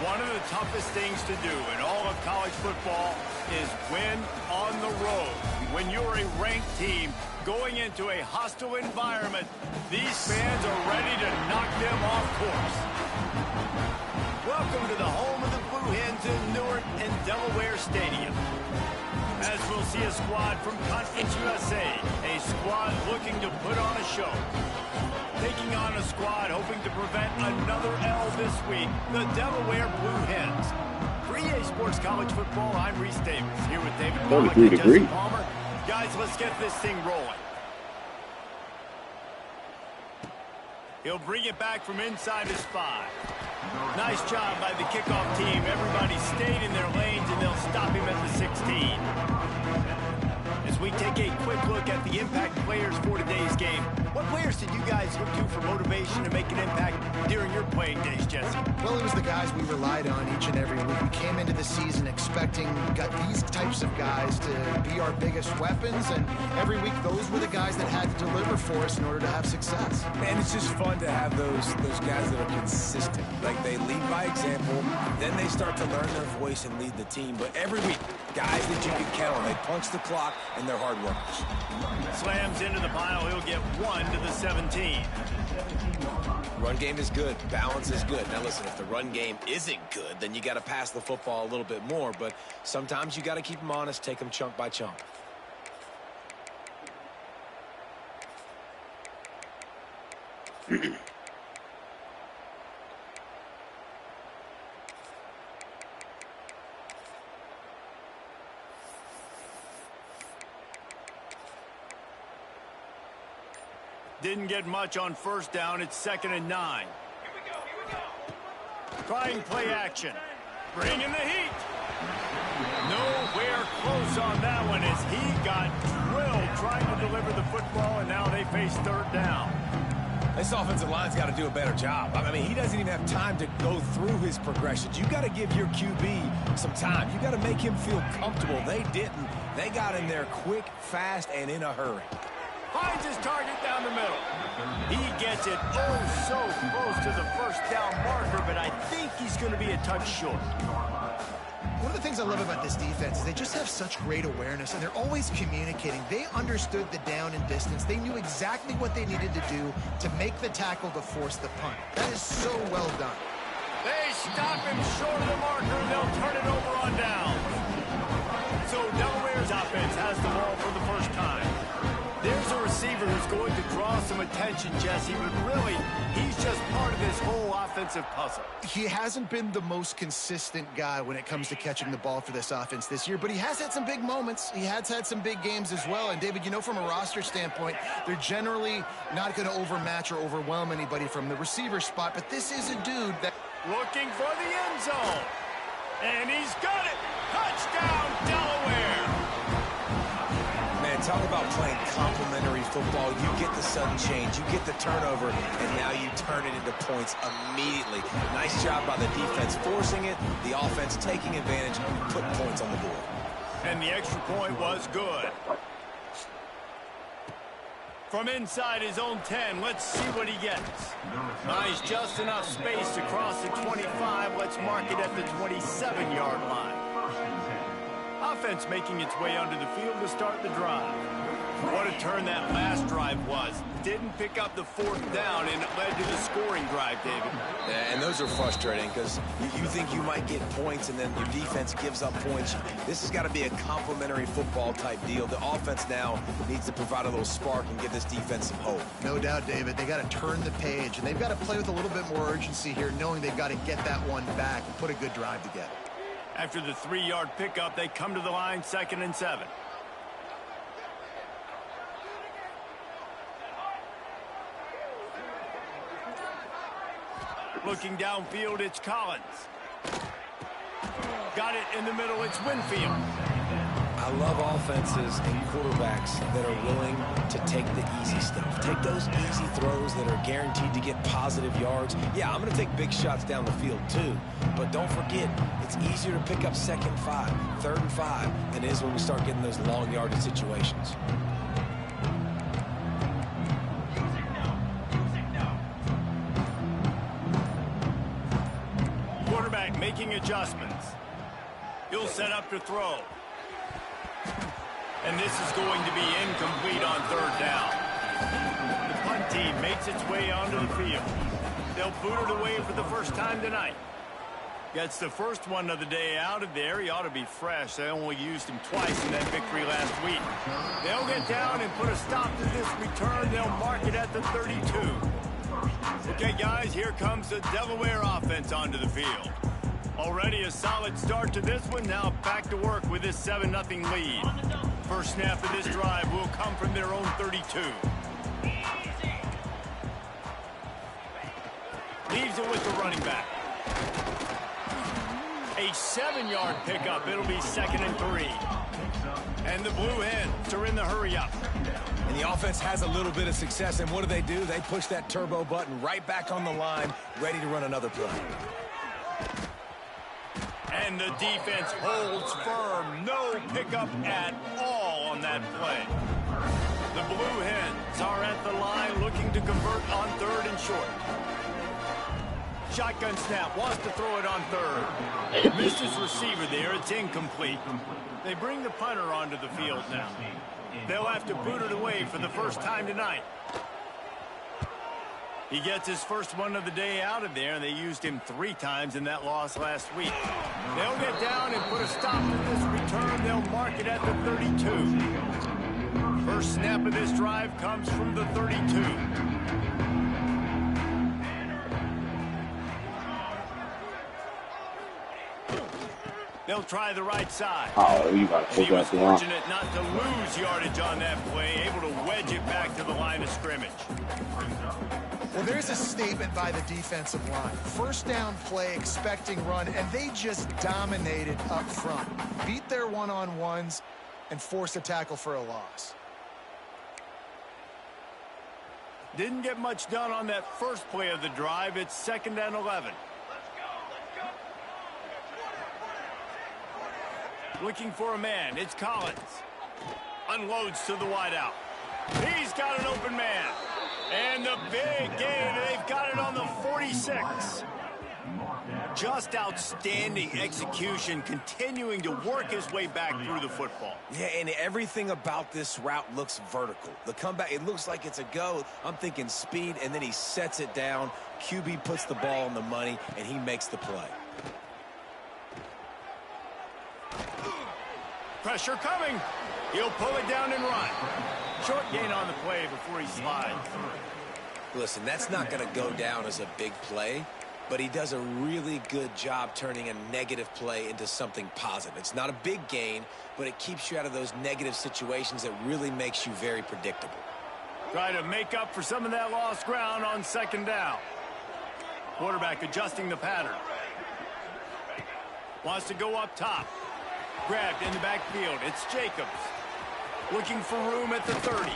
One of the toughest things to do in all of college football is win on the road. When you're a ranked team going into a hostile environment, these fans are ready to knock them off course. Welcome to the home of the Blue Hens in Newark and Delaware Stadium. As we'll see a squad from Conference USA, a squad looking to put on a show. Taking on a squad hoping to prevent another L this week, the Delaware Blue Hens. For EA Sports College Football, I'm Reese Davis, here with David Pollock and Jesse Palmer. Guys, let's get this thing rolling. He'll bring it back from inside his 5. Nice job by the kickoff team. Everybody stayed in their lanes, and they'll stop him at the 16. As we take a quick look at the impact players for today's game, what players did you guys look to for motivation to make an impact during your playing days, Jesse? Well, it was the guys we relied on each and every week. We came into the season expecting got these types of guys to be our biggest weapons, and every week those were the guys that had to deliver for us in order to have success. And it's just fun to have those guys that are consistent. Like, they lead by example, then they start to learn their voice and lead the team. But every week, guys that you can count on, they punch the clock, and they're hard workers. Slams into the pile. He'll get 1 to the 17. Run game is good. Balance is good. Now listen, if the run game isn't good, then you got to pass the football a little bit more. But sometimes you got to keep them honest, take them chunk by chunk. Didn't get much on first down. It's 2nd and 9. Here we go. Trying play action. Bring in the heat. Nowhere close on that one as he got drilled trying to deliver the football, and now they face 3rd down. This offensive line's got to do a better job. I mean, he doesn't even have time to go through his progressions. You got to give your QB some time. You got to make him feel comfortable. They didn't. They got in there quick, fast, and in a hurry. Finds his target down the middle. He gets it oh so close to the first down marker, but I think he's going to be a touch short. One of the things I love about this defense is they just have such great awareness, and they're always communicating. They understood the down and distance. They knew exactly what they needed to do to make the tackle to force the punt. That is so well done. They stop him short of the marker, and they'll turn it over on down. So Delaware's offense has the ball for the first time. There's a receiver who's going to draw some attention, Jesse, but really, he's just part of this whole offensive puzzle. He hasn't been the most consistent guy when it comes to catching the ball for this offense this year, but he has had some big moments. He has had some big games as well. And, David, you know, from a roster standpoint, they're generally not going to overmatch or overwhelm anybody from the receiver spot, but this is a dude that... Looking for the end zone. And he's got it. Touchdown, Delaware. Talk about playing complementary football. You get the sudden change, you get the turnover, and now you turn it into points immediately. Nice job by the defense forcing it, the offense taking advantage, putting points on the board. And the extra point was good. From inside his own 10, let's see what he gets. Nice, just enough space to cross the 25. Let's mark it at the 27-yard line. Offense making its way onto the field to start the drive. What a turn that last drive was. Didn't pick up the 4th down, and it led to the scoring drive, David. Yeah, and those are frustrating because you think you might get points, and then your defense gives up points. This has got to be a complementary football type deal. The offense now needs to provide a little spark and give this defense some hope. No doubt, David. They got to turn the page, and they've got to play with a little bit more urgency here, knowing they've got to get that one back and put a good drive together. After the 3-yard pickup, they come to the line, 2nd and 7. Looking downfield, it's Collins. Got it in the middle, it's Winfield. I love offenses and quarterbacks that are willing to take the easy stuff. Take those easy throws that are guaranteed to get positive yards. Yeah, I'm going to take big shots down the field too. But don't forget, it's easier to pick up 2nd and 5, 3rd and 5 than it is when we start getting those long yardage situations. Quarterback making making adjustments. He'll set up to throw. And this is going to be incomplete on third down. The punt team makes its way onto the field. They'll boot it away for the first time tonight. Gets the first one of the day out of there. He ought to be fresh. They only used him twice in that victory last week. They'll get down and put a stop to this return. They'll mark it at the 32. Okay, guys, here comes the Delaware offense onto the field. Already a solid start to this one. Now back to work with this 7-0 lead. First snap of this drive will come from their own 32. Leaves it with the running back. A 7-yard pickup. It'll be 2nd and 3. And the Blue Hens are in the hurry-up. And the offense has a little bit of success, and what do? They push that turbo button right back on the line, ready to run another play. And the defense holds firm. No pickup at all on that play. The Blue Hens are at the line looking to convert on 3rd and short. Shotgun snap, wants to throw it on 3rd. Missed his receiver there, it's incomplete. They bring the punter onto the field now. They'll have to boot it away for the first time tonight. He gets his first one of the day out of there, and they used him 3 times in that loss last week. They'll get down and put a stop to this return. They'll mark it at the 32. First snap of this drive comes from the 32. They'll try the right side. Oh, you got to He pull was that down. fortunate not to lose yardage on that play, able to wedge it back to the line of scrimmage. Well, there's a statement by the defensive line. First down play, expecting run, and they just dominated up front. Beat their one-on-ones and forced a tackle for a loss. Didn't get much done on that first play of the drive. It's 2nd and 11. Looking for a man. It's Collins. Unloads to the wideout. He's got an open man. And the big gain. They've got it on the 46. Just outstanding execution, continuing to work his way back through the football. Yeah, and everything about this route looks vertical. The comeback, it looks like it's a go. I'm thinking speed, and then he sets it down. QB puts the ball on the money, and he makes the play. Pressure coming. He'll pull it down and run. Short gain on the play before he slides. Listen, that's not going to go down as a big play, but he does a really good job turning a negative play into something positive. It's not a big gain, but it keeps you out of those negative situations that really makes you very predictable. Try to make up for some of that lost ground on 2nd down. Quarterback adjusting the pattern. Wants to go up top. Grabbed in the backfield. It's Jacobs. Looking for room at the 30.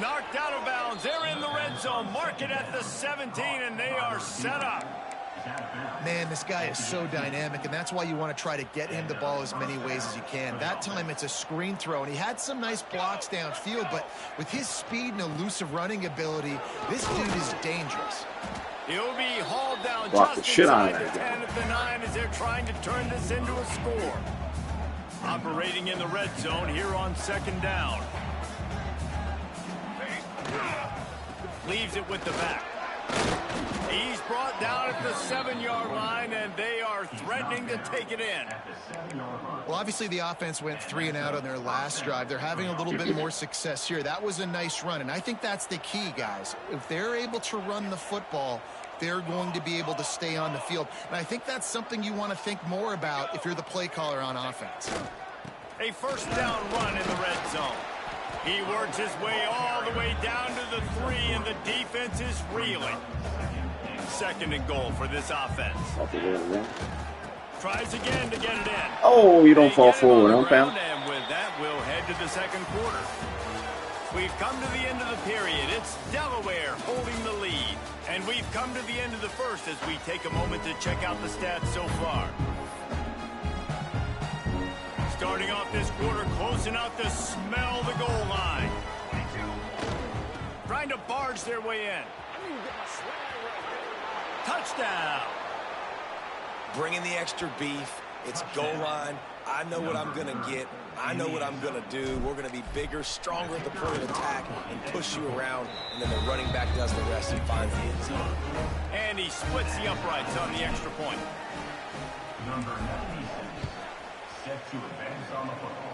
Knocked out of bounds. They're in the red zone. Mark it at the 17, and they are set up. Man, this guy is so dynamic, and that's why you want to try to get him the ball as many ways as you can. That time it's a screen throw, and he had some nice blocks downfield, but with his speed and elusive running ability, this dude is dangerous. He'll be hauled down Block the just shit out inside of the that 10 at the 9 as they're trying to turn this into a score. Operating in the red zone here on 2nd down. Leaves it with the back. He's brought down at the 7-yard line, and they are threatening to take it in. Well, obviously the offense went 3 and out on their last drive. They're having a little bit more success here. That was a nice run, and I think that's the key, guys. If they're able to run the football, they're going to be able to stay on the field. And I think that's something you want to think more about if you're the play caller on offense. A first down run in the red zone. He works his way all the way down to the 3, and the defense is reeling. 2nd and goal for this offense. Tries again to get it in. Oh, you don't fall forward, huh, Pam? And with that, we'll head to the 2nd quarter. We've come to the end of the period. It's Delaware holding the lead. And we've come to the end of the first as we take a moment to check out the stats so far. Starting off this quarter close enough to smell the goal line. Trying to barge their way in. Touchdown. Bring in the extra beef. It's goal line. I know what I'm going to get. I know what I'm going to do. We're going to be bigger, stronger at the point of attack and push you around. And then the running back does the rest and finds the end zone. And he splits the uprights on the extra point. Number 96, set to advance on the football.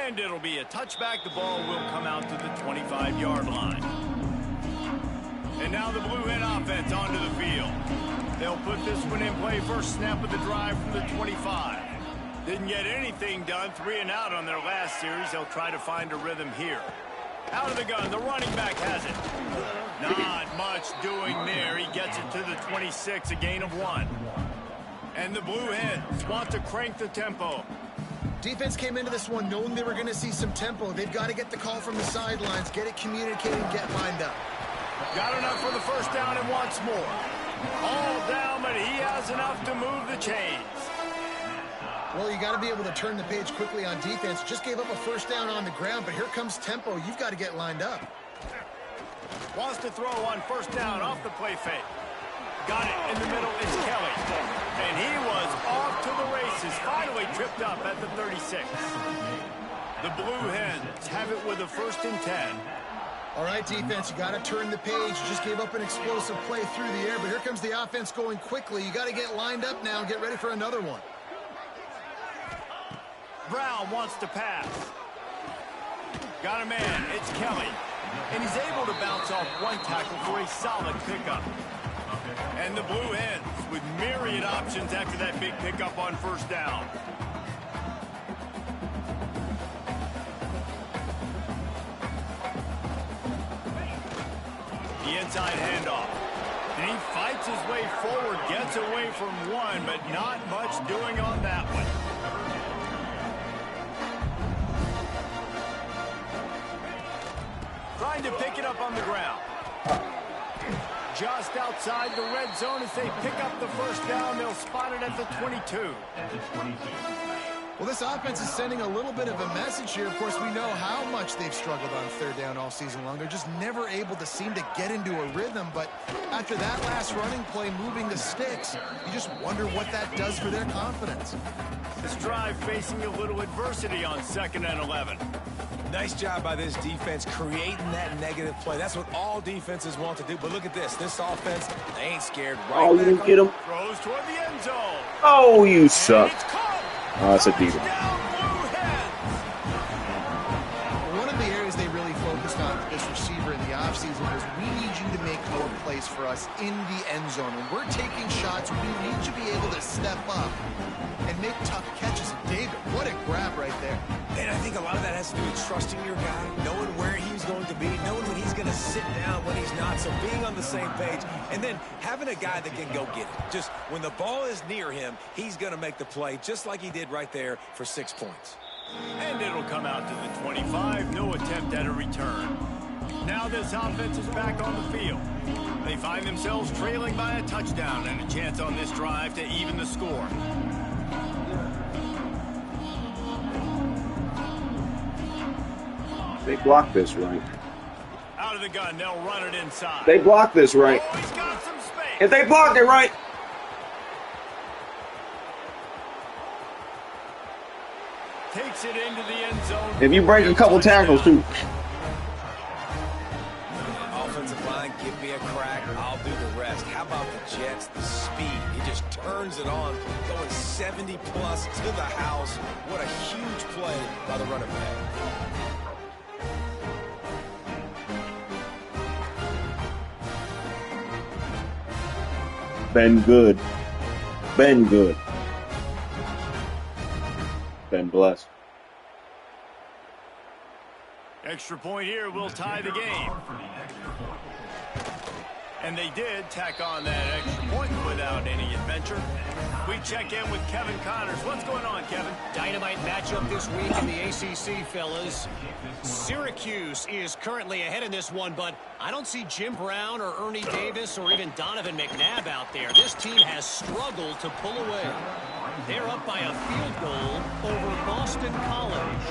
And it'll be a touchback. The ball will come out to the 25-yard line. And now the Blue Hen offense onto the field. They'll put this one in play. First snap of the drive from the 25. Didn't get anything done. 3 and out on their last series. They'll try to find a rhythm here. Out of the gun. The running back has it. Not much doing there. He gets it to the 26, a gain of 1. And the Blue Hens want to crank the tempo. Defense came into this one knowing they were going to see some tempo. They've got to get the call from the sidelines, get it communicated, get lined up. Got enough for the first down and wants more. All down, but he has enough to move the chains. Well, you got to be able to turn the page quickly on defense. Just gave up a first down on the ground, but here comes tempo. You've got to get lined up. Wants to throw on first down off the play fake. Got it in the middle. It's Kelly. And he was off to the races. Finally tripped up at the 36. The Blue Hens have it with a 1st and 10. All right, defense, you got to turn the page. You just gave up an explosive play through the air, but here comes the offense going quickly. You got to get lined up now and get ready for another one. Brown wants to pass. Got a man. It's Kelly. And he's able to bounce off one tackle for a solid pickup. And the Blue Hens with myriad options after that big pickup on first down. The inside handoff. And he fights his way forward, gets away from one, but not much doing on that one. Trying to pick it up on the ground. Just outside the red zone as they pick up the first down. They'll spot it at the 22. Well, this offense is sending a little bit of a message here. Of course, we know how much they've struggled on third down all season long. They're just never able to seem to get into a rhythm. But after that last running play, moving the sticks, you just wonder what that does for their confidence. This drive facing a little adversity on 2nd and 11. Nice job by this defense creating that negative play. That's what all defenses want to do. But look at this. This offense, they ain't scared. Right, Oh, you didn't get him? Throws toward the end zone. Oh, you suck. It's caught. Oh, that's a decent. One of the areas they really focused on with this receiver in the offseason was we need you to make more plays for us in the end zone. When we're taking shots, we need you to be able to step up and make tough catches. And David, what a grab right there. And I think a lot of that has to do with trusting your guy, knowing where he's going to be, knowing when he's going to sit down, when he's not, so being on the same page, and then having a guy that can go get it. Just when the ball is near him, he's going to make the play, just like he did right there for 6 points. And it'll come out to the 25. No attempt at a return. Now this offense is back on the field. They find themselves trailing by a touchdown and a chance on this drive to even the score. They block this right. Out of the gun, they'll run it inside. They block this right. Oh, he's got some space. If they block it right. Takes it into the end zone. If you break a couple tackles too. Offensive line, give me a crack. I'll do the rest. How about the Jets? The speed. He just turns it on, going 70-plus to the house. What a huge play by the running back. Been good. Been good. Been blessed. Extra point here will tie the game. And they did tack on that extra point without any adventure. We check in with Kevin Connors. What's going on, Kevin? Dynamite matchup this week in the ACC, fellas. Syracuse is currently ahead in this one, but I don't see Jim Brown or Ernie Davis or even Donovan McNabb out there. This team has struggled to pull away. They're up by a field goal over Boston College.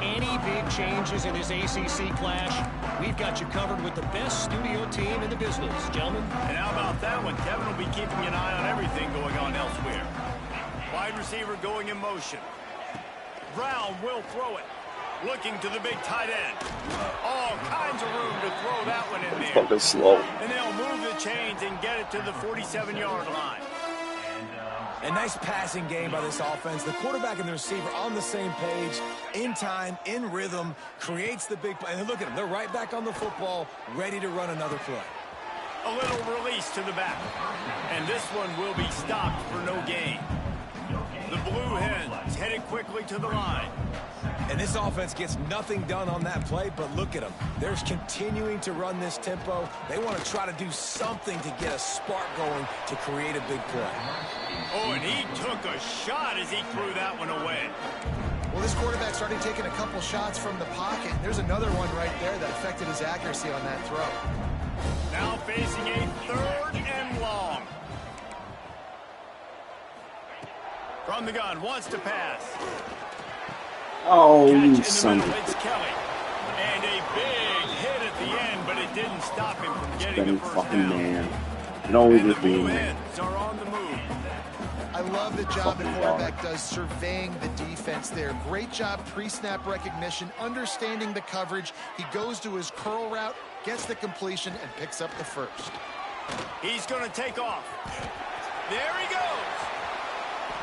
Any big and changes in this ACC clash, we've got you covered with the best studio team in the business, gentlemen. And how about that one? Kevin will be keeping an eye on everything going on elsewhere. Wide receiver going in motion. Brown will throw it. Looking to the big tight end. All kinds of room to throw that one in there. Fucking slow. And they'll move the chains and get it to the 47-yard line. A nice passing game by this offense. The quarterback and the receiver on the same page, in time, in rhythm, creates the big play. And look at them. They're right back on the football, ready to run another play. A little release to the back. And this one will be stopped for no gain. The Blue Hens headed quickly to the line. And this offense gets nothing done on that play, but look at them. They're continuing to run this tempo. They want to try to do something to get a spark going to create a big play. Oh, and he took a shot as he threw that one away. Well, this quarterback started taking a couple shots from the pocket. There's another one right there that affected his accuracy on that throw. Now facing a 3rd and long. From the gun, wants to pass. Oh, Catch in you the son of middle, a it's Kelly. And a big hit at the end, but it didn't stop him from getting the first fucking down. man. It always And the is being Blue man. Hens are on the move. I love the job the quarterback does surveying the defense there. Great job pre-snap recognition, understanding the coverage. He goes to his curl route, gets the completion, and picks up the first. He's going to take off. There he goes.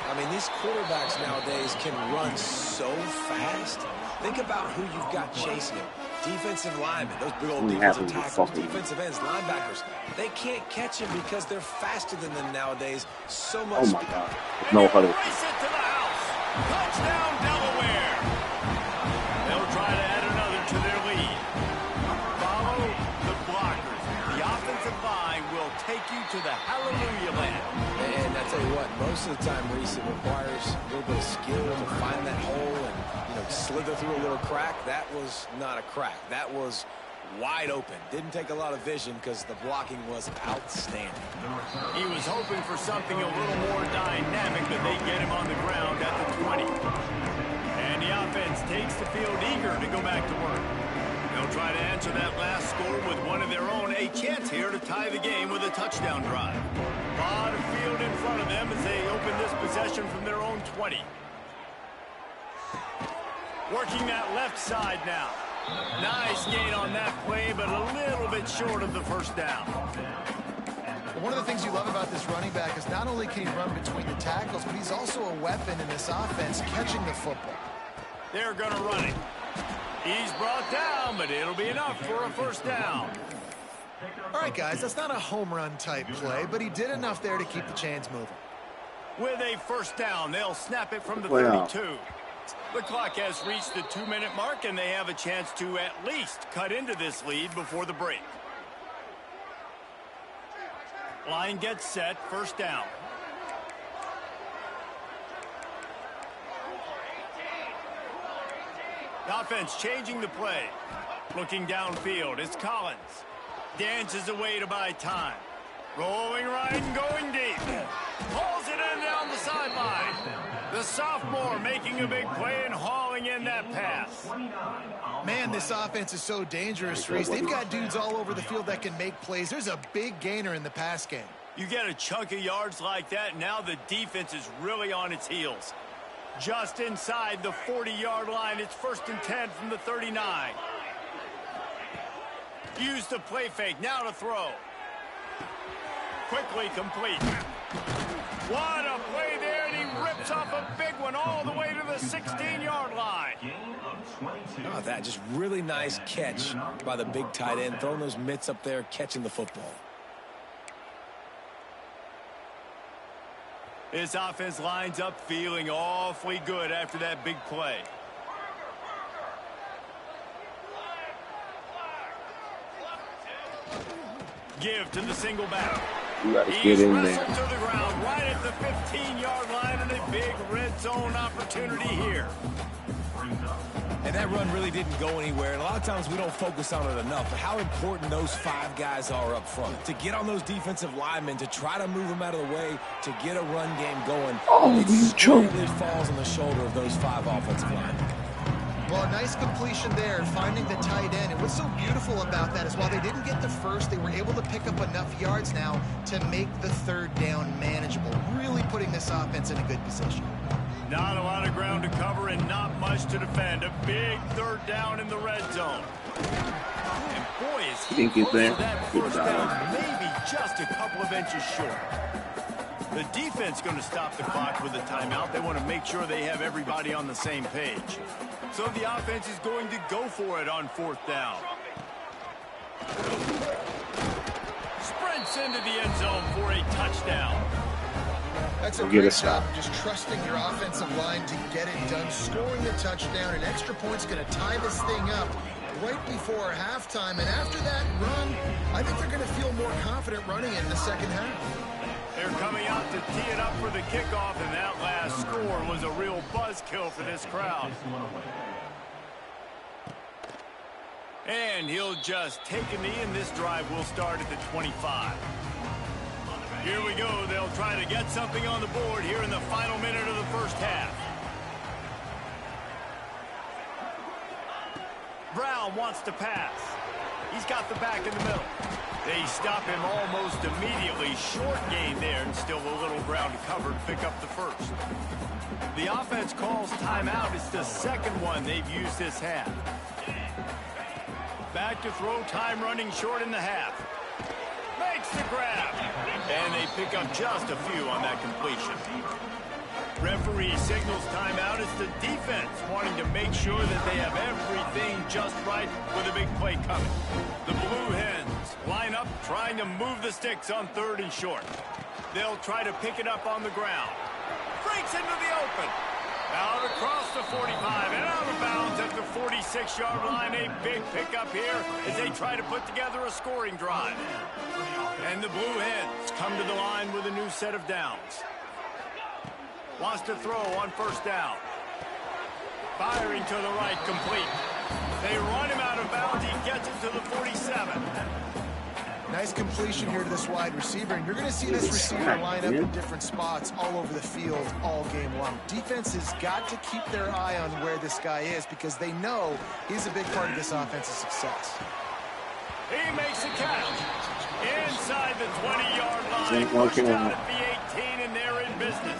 I mean, these quarterbacks nowadays can run so fast. Think about who you've got chasing him. Defensive linemen, those big old defensive tackles, defensive ends, linebackers. They can't catch him because they're faster than them nowadays. So much. Oh my God. No huddle. Race it to the house. Touchdown, Delaware. They'll try to add another to their lead. Follow the blockers. The offensive line will take you to the hallelujah land. And I tell you what, most of the time, Reese, it requires a little bit of skill to find that hole and, slither through a little crack. That was not a crack. That was wide open. Didn't take a lot of vision because the blocking was outstanding. He was hoping for something a little more dynamic, but they get him on the ground at the 20. And the offense takes the field eager to go back to work. They'll try to answer that last score with one of their own. A chance here to tie the game with a touchdown drive. A lot of field in front of them as they open this possession from their own 20. Working that left side now. Nice gain on that play, but a little bit short of the first down. One of the things you love about this running back is not only can he run between the tackles, but he's also a weapon in this offense, catching the football. They're going to run it. He's brought down, but it'll be enough for a first down. All right, guys, that's not a home run type play, but he did enough there to keep the chains moving. With a first down, they'll snap it from the 32. The clock has reached the 2-minute mark, and they have a chance to at least cut into this lead before the break. Line gets set, first down. The offense changing the play. Looking downfield, it's Collins. Dances away to buy time. Rolling right and going deep. Hauls it in down the sideline. The sophomore making a big play and hauling in that pass. Man, this offense is so dangerous, Reese. They've got dudes all over the field that can make plays. There's a big gainer in the pass game. You get a chunk of yards like that, now the defense is really on its heels. Just inside the 40-yard line, it's 1st and 10 from the 39. Use the play fake, now to throw. Quickly complete. What a play there, and he rips off a big one all the way to the 16-yard line. Oh, that just really nice catch by the big tight end, throwing those mitts up there, catching the football. This offense lines up feeling awfully good after that big play. Give to the single back. You got to get in there. Wrestled to the ground right at the 15-yard line, and a big red zone opportunity here. And that run really didn't go anywhere. And a lot of times we don't focus on it enough. But how important those 5 guys are up front. To get on those defensive linemen, to try to move them out of the way, to get a run game going. Oh, it you chump. falls on the shoulder of those 5 offensive linemen. Well, a nice completion there, finding the tight end. And what's so beautiful about that is while they didn't get the first, they were able to pick up enough yards now to make the third down manageable, really putting this offense in a good position. Not a lot of ground to cover and not much to defend. A big third down in the red zone. And boy, is he close to that first down, maybe just a couple of inches short. The defense going to stop the clock with a timeout. They want to make sure they have everybody on the same page. So the offense is going to go for it on fourth down. Sprints into the end zone for a touchdown. That's a great job of just trusting your offensive line to get it done, scoring the touchdown. An extra point's going to tie this thing up right before halftime. And after that run, I think they're going to feel more confident running it in the second half. They're coming out to tee it up for the kickoff, and that last score was a real buzzkill for this crowd. And he'll just take a knee, and this drive will start at the 25. Here we go. They'll try to get something on the board here in the final minute of the first half. Brown wants to pass. He's got the back in the middle. They stop him almost immediately. Short gain there, and still a little ground to cover to pick up the first. The offense calls timeout. It's the second one they've used this half. Back to throw, time running short in the half. Makes the grab. And they pick up just a few on that completion. Referee signals timeout. It's the defense wanting to make sure that they have everything just right with a big play coming. The Blue Hens line up trying to move the sticks on third and short. They'll try to pick it up on the ground. Breaks into the open. Out across the 45 and out of bounds at the 46-yard line. A big pickup here as they try to put together a scoring drive. And the Blue Hens come to the line with a new set of downs. Wants to throw on first down. Firing to the right, complete. They run him out of bounds. He gets it to the 47. Nice completion here to this wide receiver, and you're going to see this receiver line up in different spots all over the field all game long. Defense has got to keep their eye on where this guy is because they know he's a big part of this offense's success. He makes a catch. Inside the 20-yard line. Pushed out at the 18, and they're in business.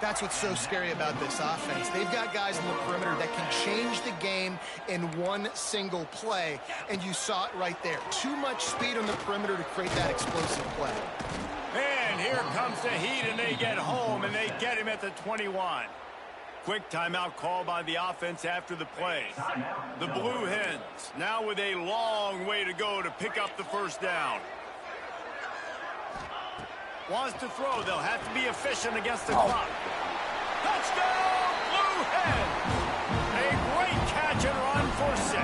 That's what's so scary about this offense. They've got guys in the perimeter that can change the game in one single play, and you saw it right there. Too much speed on the perimeter to create that explosive play. And here comes the heat, and they get home, and they get him at the 21. Quick timeout call by the offense after the play. The Blue Hens now with a long way to go to pick up the first down. Wants to throw. They'll have to be efficient against the clock. Touchdown, Blue Hens! A great catch and run for 6.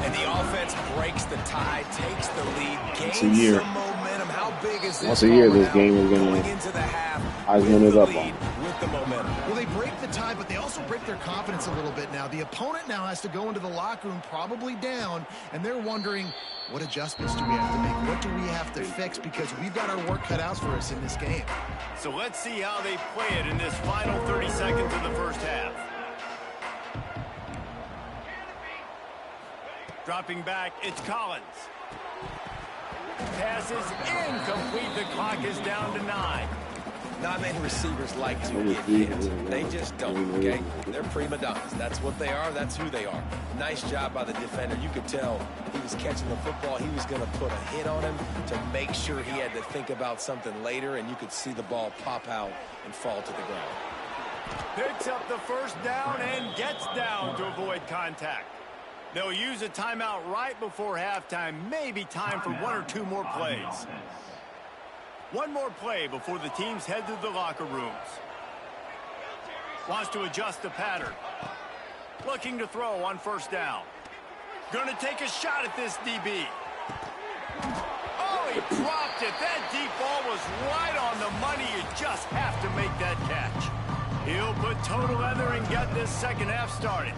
And the offense breaks the tie, takes the lead, gains some momentum. How big is this? Once a year, this game is going into the half. I was going to up on. With the momentum. Well, they break the tie, but they also break their confidence a little bit now. The opponent now has to go into the locker room probably down, and they're wondering, what adjustments do we have to make? What do we have to fix? Because we've got our work cut out for us in this game. So let's see how they play it in this final 30 seconds of the first half. Dropping back, it's Collins. Pass is incomplete. The clock is down to 9. Not many receivers like to get hit. They just don't, okay? They're prima donnas. That's what they are. That's who they are. Nice job by the defender. You could tell he was catching the football. He was going to put a hit on him to make sure he had to think about something later, and you could see the ball pop out and fall to the ground. Picks up the first down and gets down to avoid contact. They'll use a timeout right before halftime. Maybe time for 1 or 2 more plays. One more play before the teams head to the locker rooms. Wants to adjust the pattern. Looking to throw on first down. Going to take a shot at this DB. Oh, he dropped it. That deep ball was right on the money. You just have to make that catch. He'll put total leather and get this second half started.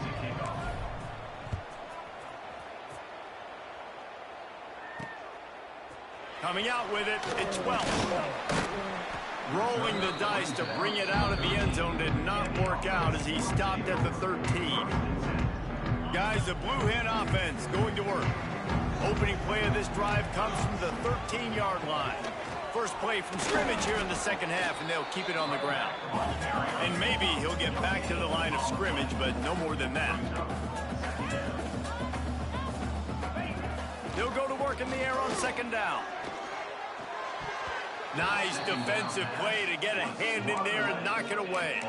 Coming out with it, it's 12. Rolling the dice to bring it out of the end zone did not work out as he stopped at the 13. Guys, the Blue Hen offense going to work. Opening play of this drive comes from the 13-yard line. First play from scrimmage here in the second half, and they'll keep it on the ground. And maybe he'll get back to the line of scrimmage, but no more than that. They'll go to work in the air on second down. Nice defensive play to get a hand in there and knock it away.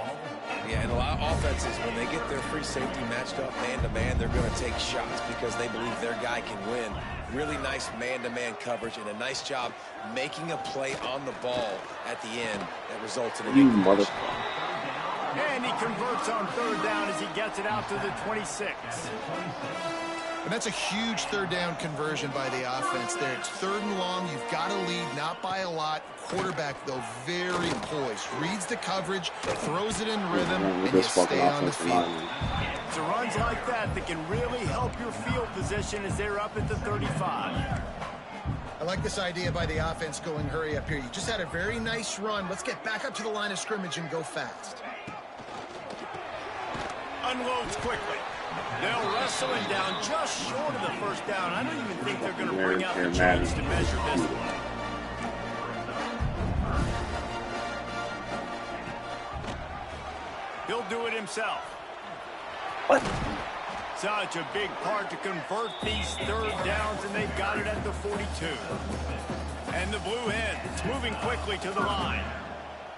Yeah, and a lot of offenses, when they get their free safety matched up man-to-man, they're going to take shots because they believe their guy can win. Really nice man-to-man coverage and a nice job making a play on the ball at the end that resulted in a conversion. And he converts on third down as he gets it out to the 26. And that's a huge third down conversion by the offense there. It's 3rd and long. You've got to lead, not by a lot. Quarterback, though, very poised. Reads the coverage, throws it in rhythm, and you stay on the field. It's runs like that can really help your field position as they're up at the 35. I like this idea by the offense going hurry up here. You just had a very nice run. Let's get back up to the line of scrimmage and go fast. Unloads quickly. They'll wrestle it down just short of the first down. I don't even think they're going to bring out the chains to measure this one. He'll do it himself. What? Such a big part to convert these third downs, and they've got it at the 42. And the Blue Hens moving quickly to the line.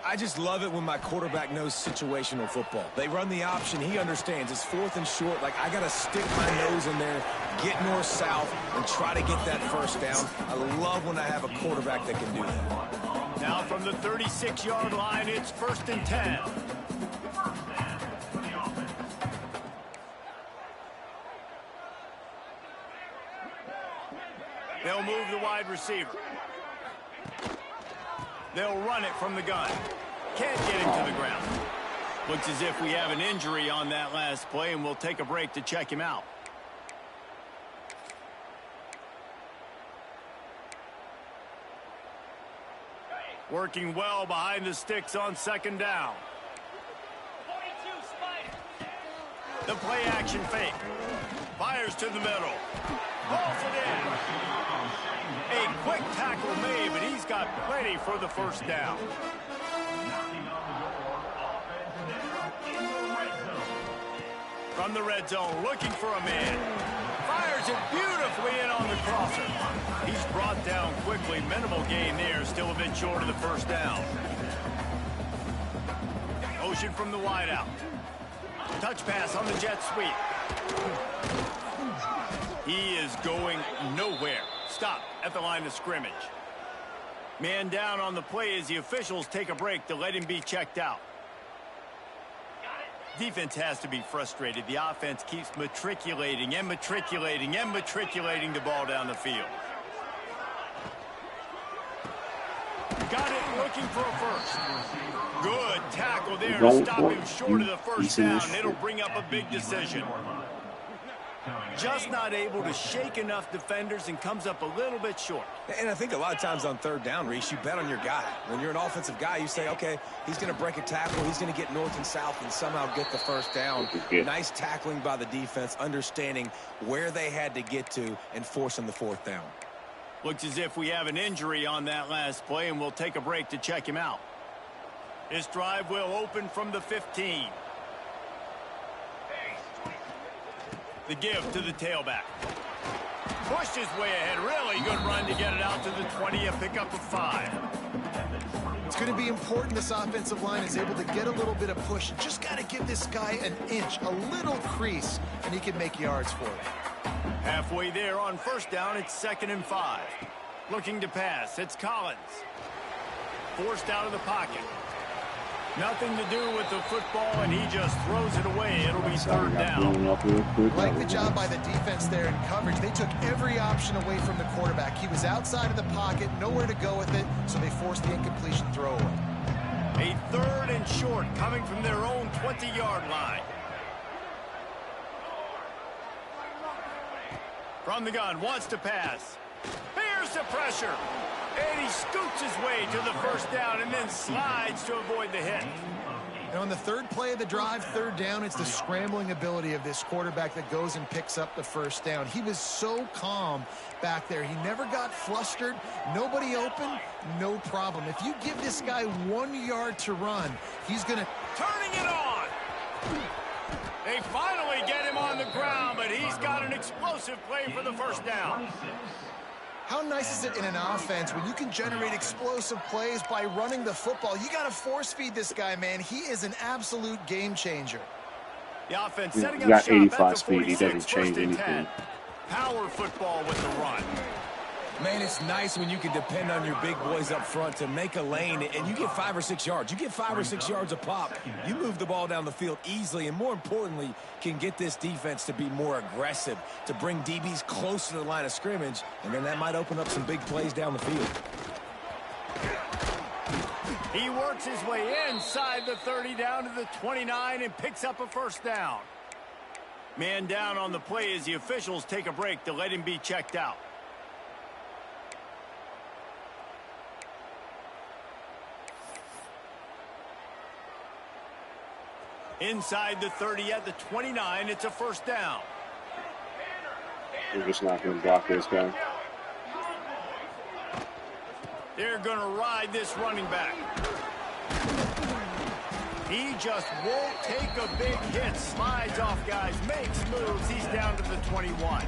I just love it when my quarterback knows situational football. They run the option. He understands. It's 4th and short. Like, I got to stick my nose in there, get north-south, and try to get that first down. I love when I have a quarterback that can do that. Now from the 36-yard line, it's 1st and 10. They'll move the wide receiver. They'll run it from the gun. Can't get him to the ground. Looks as if we have an injury on that last play, and we'll take a break to check him out. Working well behind the sticks on second down. The play action fake. Fires to the middle. Pulls it in. A quick tackle made, but he's got plenty for the first down. From the red zone, looking for a man. Fires it beautifully in on the crosser. He's brought down quickly. Minimal gain there, still a bit short of the first down. Motion from the wideout. Touch pass on the jet sweep. He is going nowhere. Stop at the line of scrimmage. Man down on the play as the officials take a break to let him be checked out. Defense has to be frustrated. The offense keeps matriculating and matriculating and matriculating the ball down the field. Got it looking for a first. Good tackle there to stop him short of the first down. It'll bring up a big decision. Just not able to shake enough defenders and comes up a little bit short. And I think a lot of times on third down, Reese, you bet on your guy. When you're an offensive guy, you say, okay, he's going to break a tackle, he's going to get north and south and somehow get the first down. Nice tackling by the defense, understanding where they had to get to and forcing the fourth down. Looks as if we have an injury on that last play, and we'll take a break to check him out. This drive will open from the 15. The give to the tailback. Pushed his way ahead. Really good run to get it out to the 20, a pickup of 5. It's going to be important this offensive line is able to get a little bit of push. Just got to give this guy an inch, a little crease, and he can make yards for it. Halfway there on first down, it's 2nd and 5. Looking to pass, it's Collins. Forced out of the pocket. Nothing to do with the football, and he just throws it away. It'll be third down. Like the job by the defense there in coverage. They took every option away from the quarterback. He was outside of the pocket, nowhere to go with it, so they forced the incompletion throwaway. A 3rd and short coming from their own 20-yard line. From the gun, wants to pass. Here's the pressure. And he scoots his way to the first down and then slides to avoid the hit. And on the third play of the drive, third down, it's the scrambling ability of this quarterback that goes and picks up the first down. He was so calm back there. He never got flustered. Nobody open, no problem. If you give this guy 1 yard to run, he's going to... Turning it on. They finally get him on the ground, but he's got an explosive play for the first down. How nice is it in an offense when you can generate explosive plays by running the football? You got to force feed this guy, man. He is an absolute game changer. The offense He's setting up got shop 85 at the speed. He 46, doesn't change first and anything. 10. Power football with the run. Man, it's nice when you can depend on your big boys up front to make a lane, and you get 5 or 6 yards. You get 5 or 6 yards a pop. You move the ball down the field easily, and more importantly, can get this defense to be more aggressive, to bring DBs close to the line of scrimmage, and then that might open up some big plays down the field. He works his way inside the 30 down to the 29 and picks up a first down. Man down on the play as the officials take a break to let him be checked out. Inside the 30 at the 29, it's a first down. We're just not going to block this guy. They're going to ride this running back. He just won't take a big hit. Slides off guys, makes moves. He's down to the 21.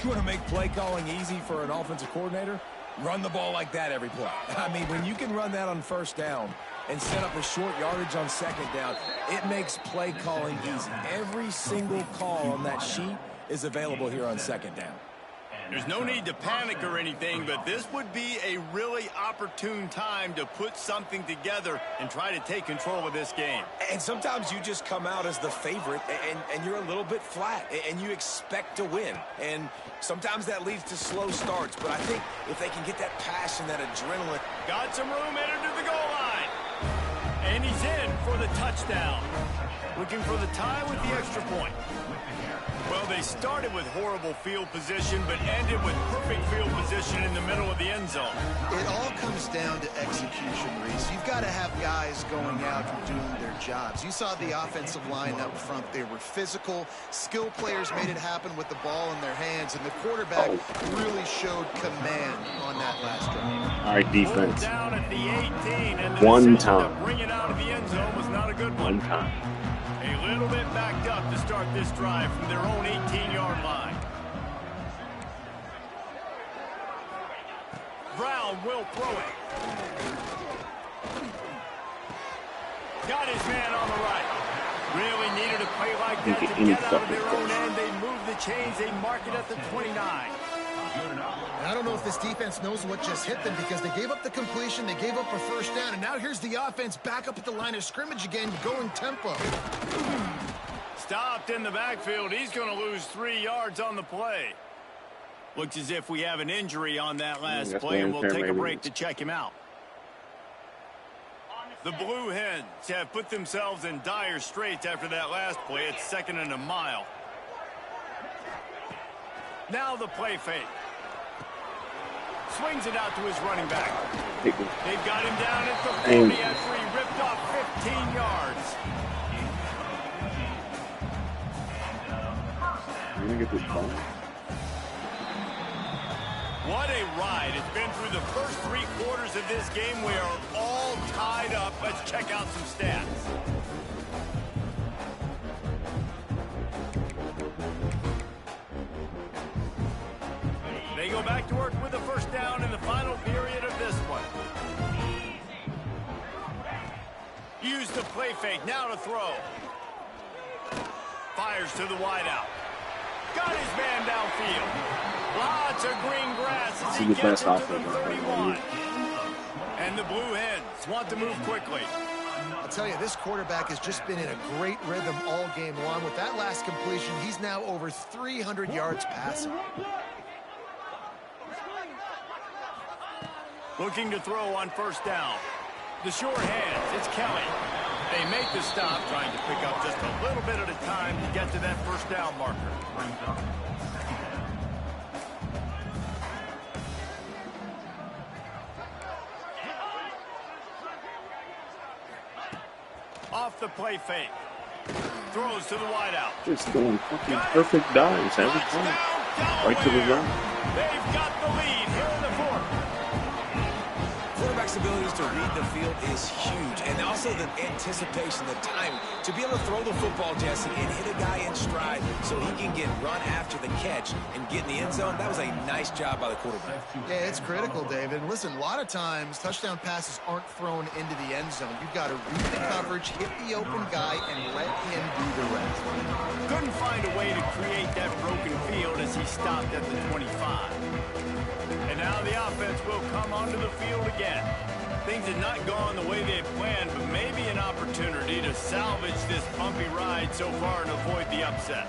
You want to make play calling easy for an offensive coordinator? Run the ball like that every play. I mean, when you can run that on first down and set up a short yardage on second down, it makes play calling easy. Every single call on that sheet is available here on second down. There's no need to panic or anything, but this would be a really opportune time to put something together and try to take control of this game. And sometimes you just come out as the favorite, and you're a little bit flat, and you expect to win. And sometimes that leads to slow starts, but I think if they can get that passion, that adrenaline. Got some room entered to the goal line. And he's in for the touchdown. Looking for the tie with the extra point. Well, they started with horrible field position, but ended with perfect field position in the middle of the end zone. It all comes down to execution, Reese. You've got to have guys going out and doing their jobs. You saw the offensive line up front. They were physical. Skill players made it happen with the ball in their hands, and the quarterback really showed command on that last drive. All right, defense. Down at the 18, and the One decision time. to bring it out of the end zone was not a good one. One time. A little bit backed up to start this drive from their own 18-yard line. Brown will throw it. Got his man on the right. Really needed a play like that to get out of their own end. They move the chains. They mark it at the 29. I don't know if this defense knows what just hit them because they gave up the completion, they gave up a first down, and now here's the offense back up at the line of scrimmage again, going tempo. Stopped in the backfield. He's going to lose 3 yards on the play. Looks as if we have an injury on that last play, and we'll take a break to check him out. The Blue Hens have put themselves in dire straits after that last play. It's 2nd and a mile. Now the play fake. Swings it out to his running back. They've got him down at the 40 after he ripped off 15 yards. I'm going to get this ball. What a ride. It's been through the first 3 quarters of this game. We are all tied up. Let's check out some stats. They go back to work with a first down in the final period of this one. Use the play fake. Now to throw. Fires to the wideout. Got his man downfield. Lots of green grass as he gets it to the 31. And the Blue Hens want to move quickly. I'll tell you, this quarterback has just been in a great rhythm all game long. With that last completion, he's now over 300 yards passing. Looking to throw on first down. The short hands, it's Kelly. They make the stop, trying to pick up just a little bit at a time to get to that first down marker. off the play fake. Throws to the wideout. Just going fucking perfect dives every time. Right to the run. They've got the lead here in the fourth. Quarterback's abilities to read the field is huge, and also the anticipation, the time to be able to throw the football, Jesse, and hit a guy in stride so he can get run after the catch and get in the end zone. That was a nice job by the quarterback. Yeah, it's critical, David. And listen, a lot of times touchdown passes aren't thrown into the end zone. You've got to read the coverage, hit the open guy, and let him do the rest. Couldn't find a way to create that broken field as he stopped at the 25. And now the offense will come onto the field again. Things had not gone the way they had planned, but maybe an opportunity to salvage this bumpy ride so far and avoid the upset.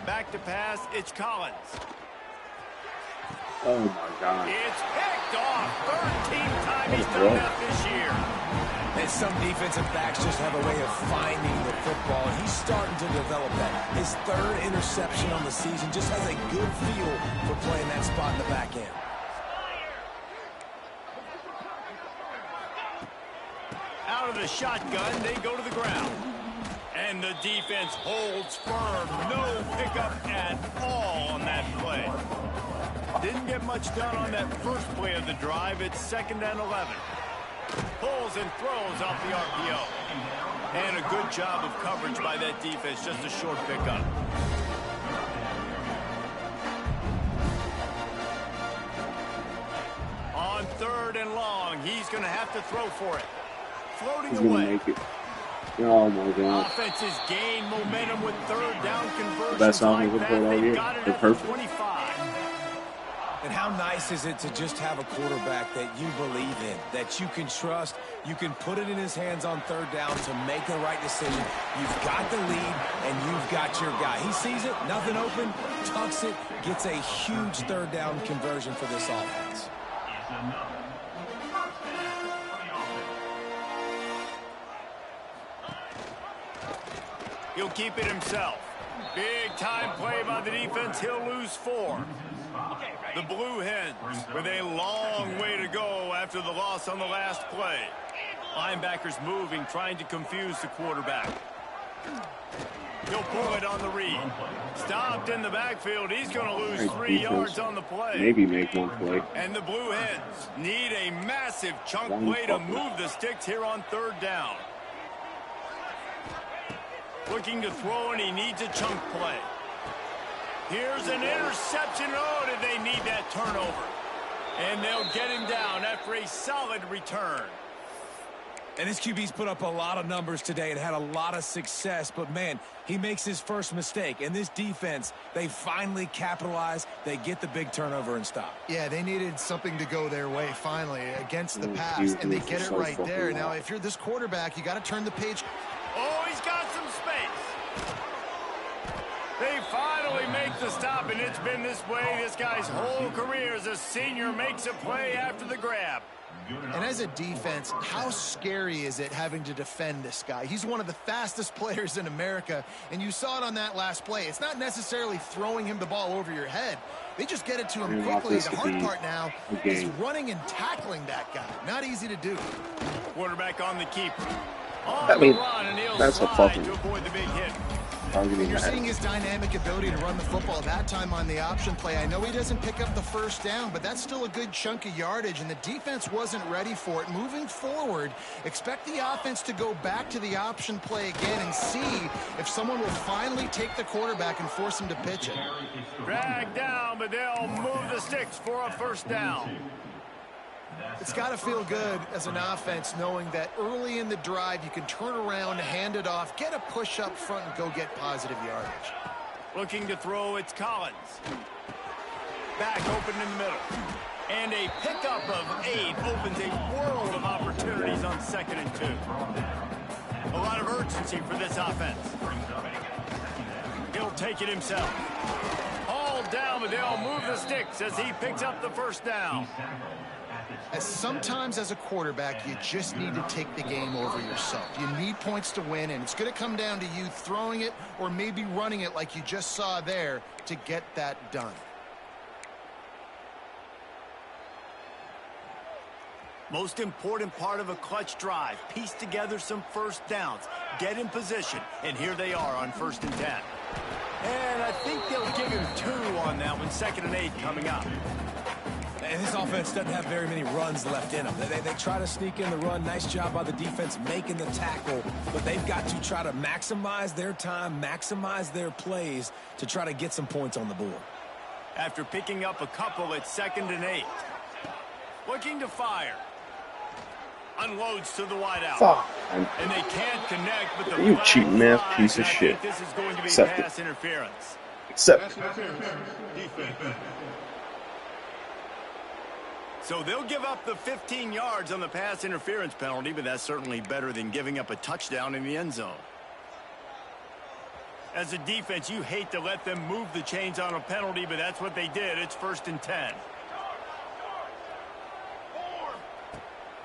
Back to pass, it's Collins. Oh my God. It's picked off. 13th time he's done that this year. And some defensive backs just have a way of finding the football, and he's starting to develop that. His third interception on the season just has a good feel for playing that spot in the back end. Out of the shotgun, they go to the ground. And the defense holds firm. No pickup at all on that play. Didn't get much done on that first play of the drive. It's 2nd and 11. Pulls and throws off the RPO. And a good job of coverage by that defense. Just a short pickup. On 3rd and long, he's going to have to throw for it. Floating He's going to away. make it. Oh my God. Offenses gain momentum with 3rd down conversions Best like offensive that. play all They've year. got it They're at the perfect. 25. And how nice is it to just have a quarterback that you believe in, that you can trust, you can put it in his hands on 3rd down to make the right decision. You've got the lead, and you've got your guy. He sees it, nothing open, tucks it, gets a huge 3rd down conversion for this offense. He'll keep it himself. Big time play by the defense. He'll lose 4. The Blue Hens with a long way to go after the loss on the last play. Linebackers moving, trying to confuse the quarterback. He'll pull it on the read. Stopped in the backfield. He's going to lose 3 yards on the play. Maybe make one play. And the Blue Hens need a massive chunk play to move the sticks here on 3rd down. Looking to throw, and he needs a chunk play. Here's an interception. Oh, did they need that turnover? And they'll get him down after a solid return. And this QB's put up a lot of numbers today and had a lot of success, but man, he makes his first mistake. And this defense, they finally capitalize. They get the big turnover and stop. Yeah, they needed something to go their way finally against the pass, and they get it right there. Now, if you're this quarterback, you got to turn the page. Oh, he's got some space. They finally make the stop, and it's been this way this guy's whole career as a senior makes a play after the grab. And as a defense, how scary is it having to defend this guy? He's one of the fastest players in America, and you saw it on that last play. It's not necessarily throwing him the ball over your head. They just get it to him quickly. The hard part now is running and tackling that guy. Not easy to do. Quarterback on the keeper. I mean, that's a fucking to avoid the big hit. targeting You're that. seeing his dynamic ability to run the football that time on the option play. I know he doesn't pick up the 1st down, but that's still a good chunk of yardage, and the defense wasn't ready for it. Moving forward, expect the offense to go back to the option play again and see if someone will finally take the quarterback and force him to pitch it. Drag down, but they'll move the sticks for a 1st down. It's got to feel good as an offense knowing that early in the drive you can turn around, hand it off, get a push up front, and go get positive yardage. Looking to throw, it's Collins. Back open in the middle. And a pickup of 8 opens a world of opportunities on 2nd and 2. A lot of urgency for this offense. He'll take it himself. Hauled down, but they'll move the sticks as he picks up the 1st down. As sometimes as a quarterback, you just need to take the game over yourself. You need points to win, and it's going to come down to you throwing it or maybe running it like you just saw there to get that done. Most important part of a clutch drive. Piece together some first downs. Get in position. And here they are on 1st and 10. And I think they'll give him 2 on that one. 2nd and 8 coming up. And this offense doesn't have very many runs left in them. They try to sneak in the run. Nice job by the defense making the tackle. But they've got to try to maximize their time, maximize their plays to try to get some points on the board. After picking up a couple, it's 2nd and 8. Looking to fire. Unloads to the wideout. Fuck. And they can't connect, but the You cheating ass piece of shit. This is going to be Accept pass interference. Except. So they'll give up the 15 yards on the pass interference penalty, but that's certainly better than giving up a touchdown in the end zone. As a defense, you hate to let them move the chains on a penalty, but that's what they did. It's 1st and 10.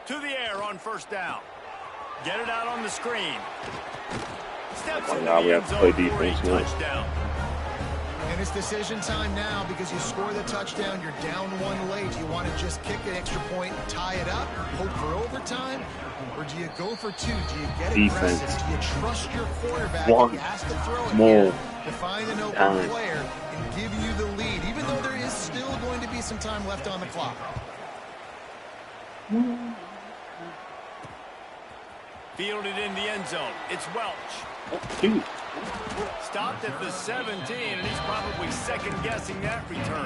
To the air on 1st down. Get it out on the screen. Steps in the end zone for a touchdown. And it's decision time now because you score the touchdown, you're down 1 late. You want to just kick an extra point and tie it up, hope for overtime? Or do you go for 2? Do you get aggressive? Do you trust your quarterback? He has to throw it here to find an open player and give you the lead, even though there is still going to be some time left on the clock. Fielded in the end zone. It's Welch. Dude. Stopped at the 17, and he's probably second-guessing that return.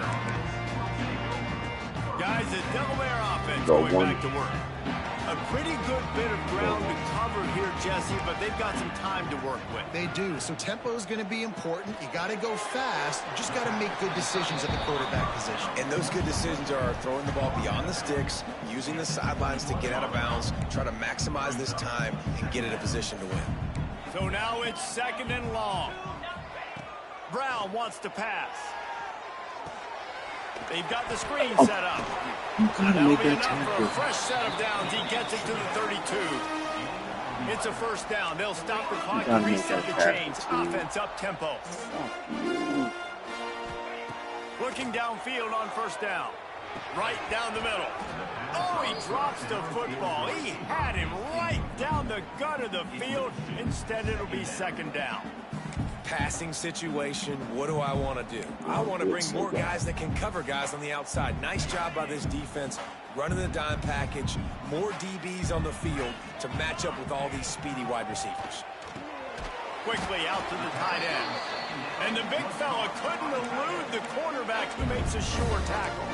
Guys, the Delaware offense going back to work. A pretty good bit of ground to cover here, Jesse, but they've got some time to work with. They do, so tempo is going to be important. You got to go fast. You just got to make good decisions at the quarterback position. And those good decisions are throwing the ball beyond the sticks, using the sidelines to get out of bounds, try to maximize this time, and get in a position to win. So now it's 2nd and long. Brown wants to pass. They've got the screen set up. You gotta make that tackle. tackle. Fresh set of downs. He gets it to the 32. It's a 1st down. They'll stop the clock and reset the chains. Offense up tempo. Looking downfield on 1st down. Right down the middle. Oh, he drops the football. He had him right down the gut of the field. Instead, it'll be 2nd down. Passing situation, what do I want to do? I want to bring more guys that can cover guys on the outside. Nice job by this defense, running the dime package, more DBs on the field to match up with all these speedy wide receivers. Quickly out to the tight end. And the big fella couldn't elude the quarterback who makes a sure tackle.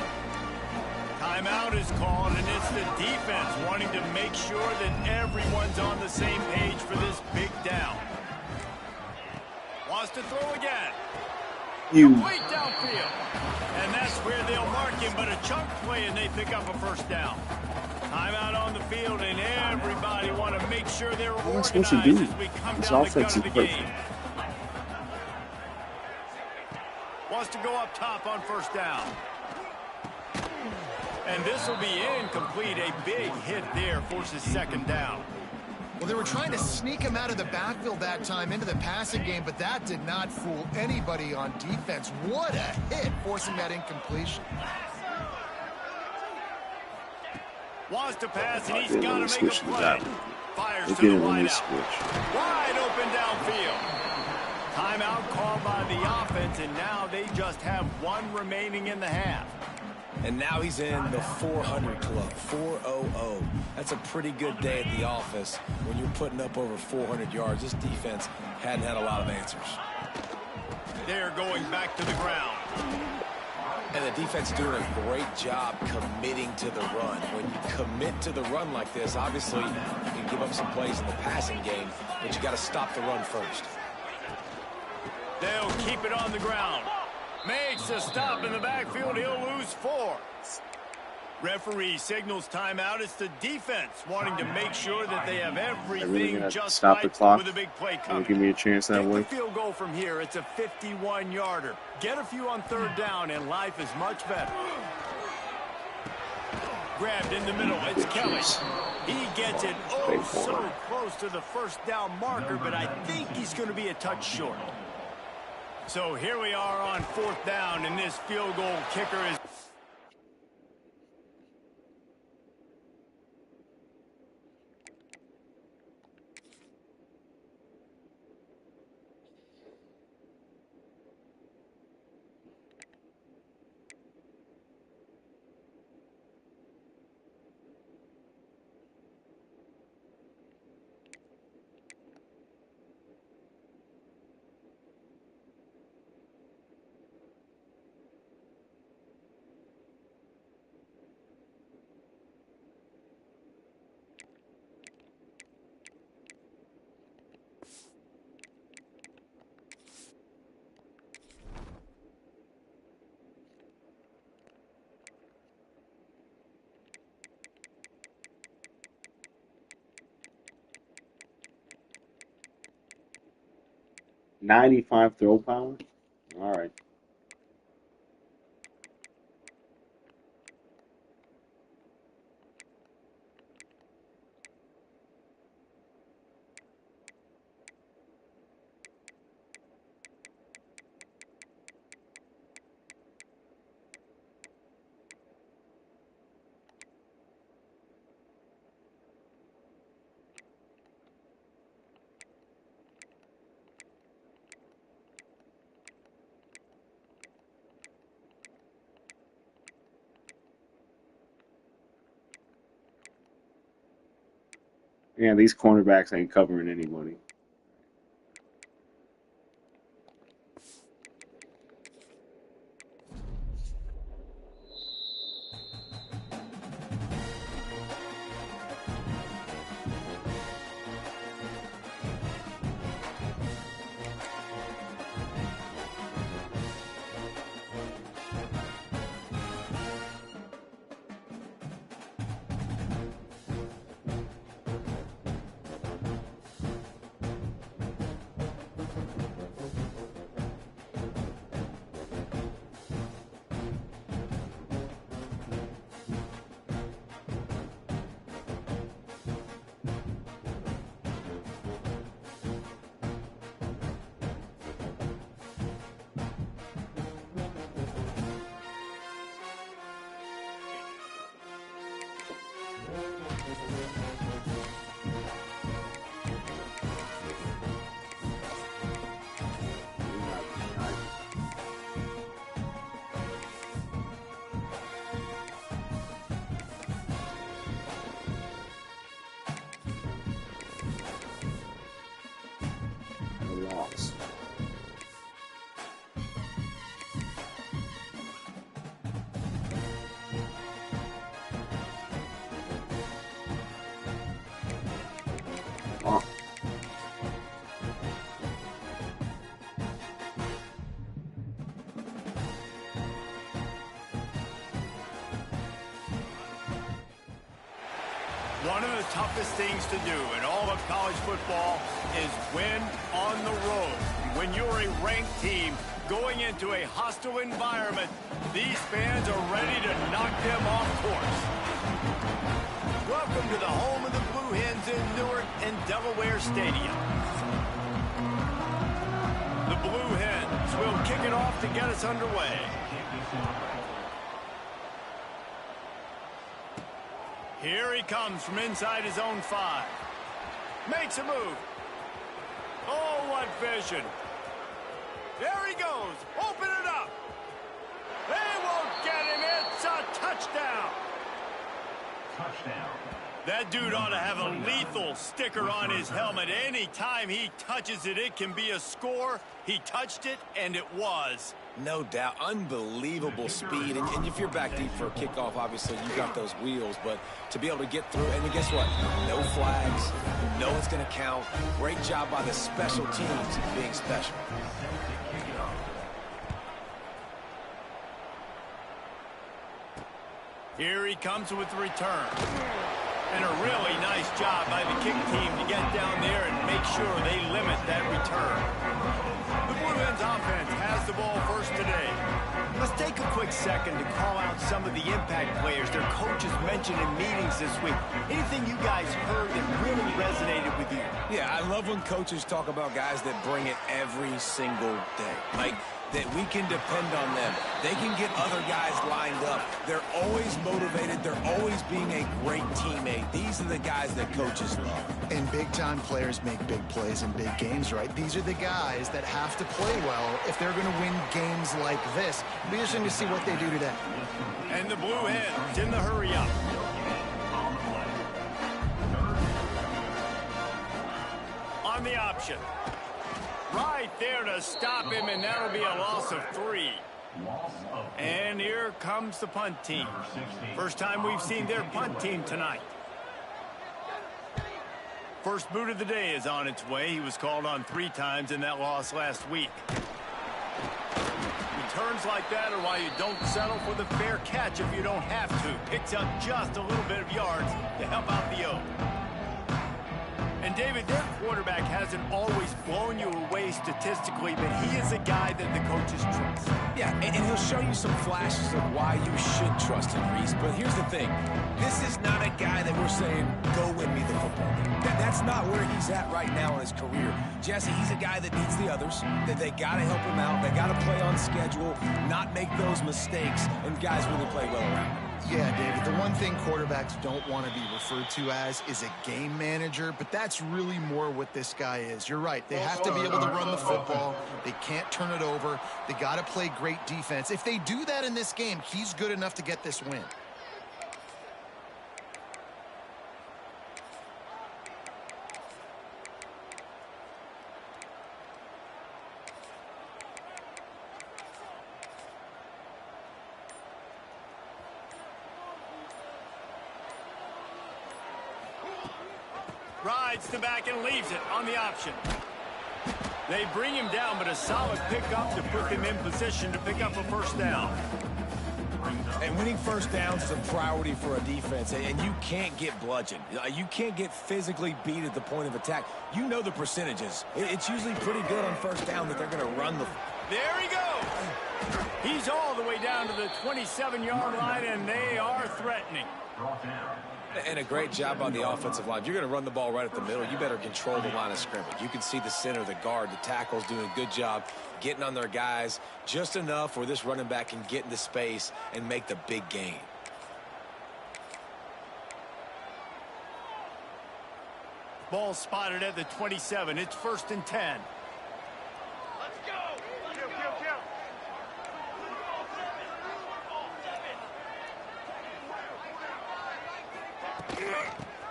Timeout is called, and it's the defense wanting to make sure that everyone's on the same page for this big down. Wants to throw again. Complete downfield. And that's where they'll mark him, but a chunk play, and they pick up a 1st down. Timeout on the field, and everybody want to make sure they're organized as we come down the gut of the game. Wants to go up top on 1st down. And this will be incomplete. A big hit there forces 2nd down. Well, they were trying to sneak him out of the backfield that time into the passing game, but that did not fool anybody on defense. What a hit, forcing that incompletion. Wants to pass, and he's got to make a play. Fires to the wideout. Wide open downfield. Timeout called by the offense, and now they just have 1 remaining in the half. And now he's in the 400 club, 400. That's a pretty good day at the office when you're putting up over 400 yards. This defense hadn't had a lot of answers. They're going back to the ground. And the defense doing a great job committing to the run. When you commit to the run like this, obviously you can give up some plays in the passing game, but you got to stop the run first. They'll keep it on the ground. Makes a stop in the backfield. He'll lose 4. Referee signals timeout. It's the defense wanting to make sure that they have everything just stop the clock with a big play coming. Give me a chance that way. Take the field goal from here. It's a 51-yarder. Get a few on 3rd down, and life is much better. Grabbed in the middle. It's Kelly. He gets it so close to the 1st down marker, but I think he's going to be a touch short. So here we are on 4th down, and this field goal kicker is... 95 throw power? All right. Yeah, these cornerbacks ain't covering anybody. Loss. Oh. One of the toughest things to do in all of college football is win on the road. When you're a ranked team going into a hostile environment, these fans are ready to knock them off course. Welcome to the home of the Blue Hens in Newark and Delaware Stadium. The Blue Hens will kick it off to get us underway. Here he comes from inside his own 5. Makes a move. Oh, what vision. There he goes. Open it up. They won't get him. It's a touchdown. Touchdown. That dude ought to have a lethal sticker on his helmet. Anytime he touches it, it can be a score. He touched it, and it was. No doubt. Unbelievable speed. And if you're back deep for a kickoff, obviously, you got those wheels. But to be able to get through, and guess what? No flags. You know it's going to count. Great job by the special teams being special. Here he comes with the return. And a really nice job by the kick team to get down there and make sure they limit that return. The Blue Hens offense has the ball first today. Let's take a quick second to call out some of the impact players their coaches mentioned in meetings this week. Anything you guys heard that really resonated with you? Yeah, I love when coaches talk about guys that bring it every single day. Like, that we can depend on them. They can get other guys lined up. They're always motivated. They're always being a great teammate. These are the guys that coaches love. And big-time players make big plays in big games, right? These are the guys that have to play well if they're going to win games like this. It'll be interesting to see what they do today. And the Blue Hens in the hurry-up. On the option. Right there to stop him, and that'll be a loss of 3. And here comes the punt team. First time we've seen their punt team tonight. First boot of the day is on its way. He was called on 3 times in that loss last week. Returns like that are why you don't settle for the fair catch if you don't have to. Picks up just a little bit of yards to help out the O. And, David, their quarterback hasn't always blown you away statistically, but he is a guy that the coaches trust. Yeah, and he'll show you some flashes of why you should trust him, Reese. But here's the thing. This is not a guy that we're saying, go win me the football game. That's not where he's at right now in his career. Jesse, he's a guy that needs the others, that they got to help him out. They got to play on schedule, not make those mistakes, and guys really play well around him. Yeah, David, the one thing quarterbacks don't want to be referred to as is a game manager, but that's really more what this guy is. You're right. They have to be able to run the football. They can't turn it over. They got to play great defense. If they do that in this game, he's good enough to get this win. Rides to back and leaves it on the option. They bring him down, but a solid pickup to put them in position to pick up a first down. And winning first downs is a priority for a defense, and you can't get bludgeoned. You can't get physically beat at the point of attack. You know the percentages. It's usually pretty good on first down that they're going to run the... There he goes. He's all the way down to the 27-yard line, and they are threatening. And a great job on the offensive line. If you're going to run the ball right at the middle, you better control the line of scrimmage. You can see the center, the guard, the tackles doing a good job getting on their guys just enough where this running back can get into space and make the big gain. Ball spotted at the 27. It's 1st and 10.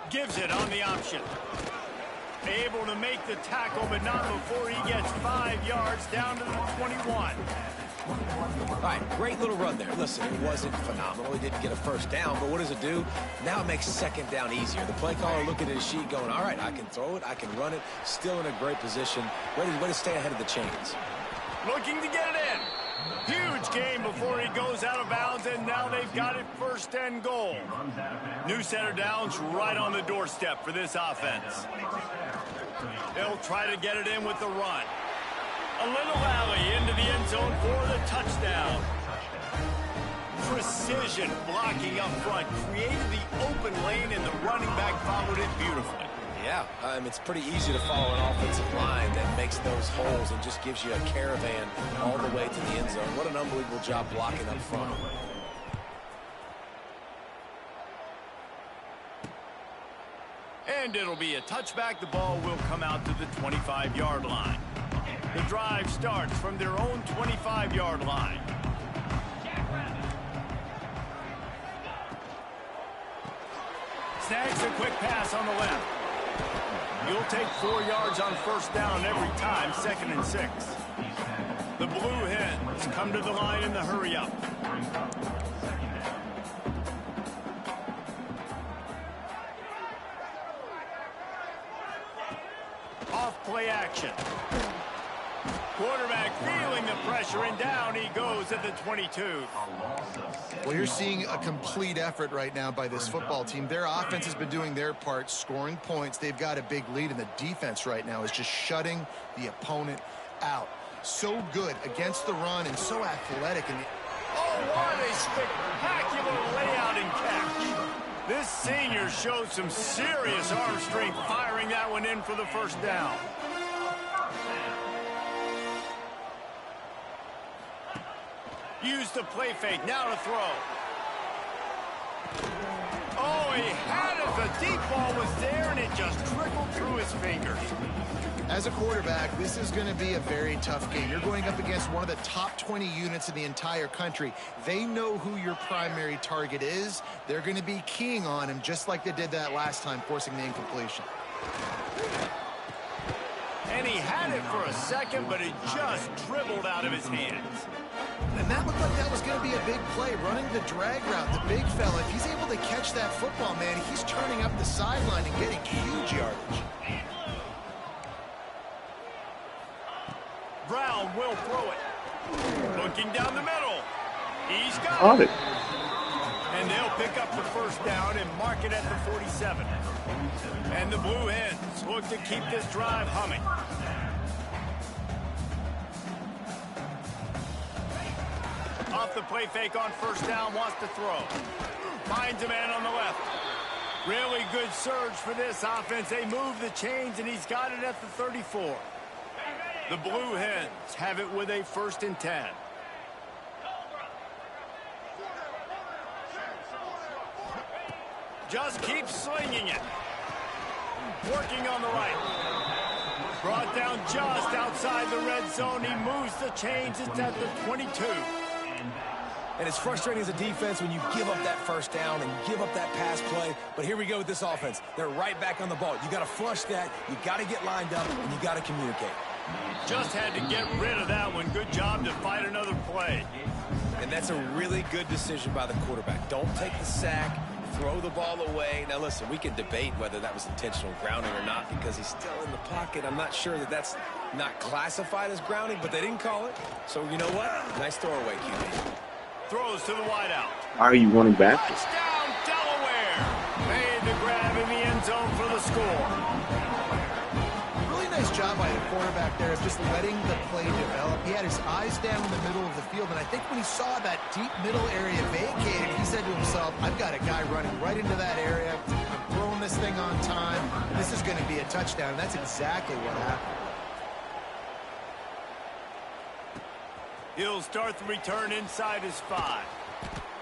Gives it on the option. Able to make the tackle, but not before he gets 5 yards down to the 21. All right, great little run there. Listen, it wasn't phenomenal. He didn't get a first down, but what does it do? Now it makes second down easier. The play caller looking at his sheet going, all right, I can throw it, I can run it, still in a great position, ready to stay ahead of the chains. Looking to get it in. Huge gain before he goes out of bounds, and now they've got it 1st and goal. New set of downs right on the doorstep for this offense. They'll try to get it in with the run. A little alley into the end zone for the touchdown. Precision blocking up front created the open lane, and the running back followed it beautifully. Yeah, it's pretty easy to follow an offensive line that makes those holes and just gives you a caravan all the way to the end zone. What an unbelievable job blocking up front. And it'll be a touchback. The ball will come out to the 25-yard line. The drive starts from their own 25-yard line. Snags a quick pass on the left. You'll take 4 yards on first down every time, 2nd and 6. The Blue Hens come to the line in the hurry-up. Off play action. Quarterback feeling the pressure, and down he goes at the 22. Well, you're seeing a complete effort right now by this football team. Their offense has been doing their part, scoring points. They've got a big lead, and the defense right now is just shutting the opponent out. So good against the run and so athletic. And oh, what a spectacular layout and catch. This senior showed some serious arm strength firing that one in for the first down. Use the play fake, now to throw. Oh, he had it. The deep ball was there, and it just trickled through his fingers. as a quarterback, this is going to be a very tough game. You're going up against one of the top 20 units in the entire country. They know who your primary target is. They're going to be keying on him just like they did that last time, forcing the incompletion. And he had it for a second, but it just dribbled out of his hands. And that looked like that was going to be a big play, running the drag route. The big fella, if he's able to catch that football, man, he's turning up the sideline and getting huge yardage. Brown will throw it. Looking down the middle. He's got it. And they'll pick up the first down and mark it at the 47. And the Blue Hens look to keep this drive humming. Off the play fake on first down, wants to throw. Finds a man on the left. Really good surge for this offense. They move the chains, and he's got it at the 34. The Blue Hens have it with a 1st and 10. Just keeps slinging it. Working on the right. Brought down just outside the red zone. He moves the chains. It's at the 22. And it's frustrating as a defense when you give up that first down and give up that pass play. But here we go with this offense. They're right back on the ball. You got to flush that. You got to get lined up, and you got to communicate. Just had to get rid of that one. Good job to fight another play. And that's a really good decision by the quarterback. Don't take the sack. Throw the ball away. Now, listen, we can debate whether that was intentional grounding or not because he's still in the pocket. I'm not sure that that's not classified as grounding, but they didn't call it. So, you know what? Nice throwaway, QB. Throws to the wideout. Why are you running back? Touchdown, Delaware. Made the grab in the end zone for the score. Really nice job by the quarterback there of just letting the play develop. He had his eyes down in the middle of the field, and I think when he saw that deep middle area vacated, he said to himself, I've got a guy running right into that area. I'm throwing this thing on time. This is going to be a touchdown, and that's exactly what happened. He'll start the return inside his 5.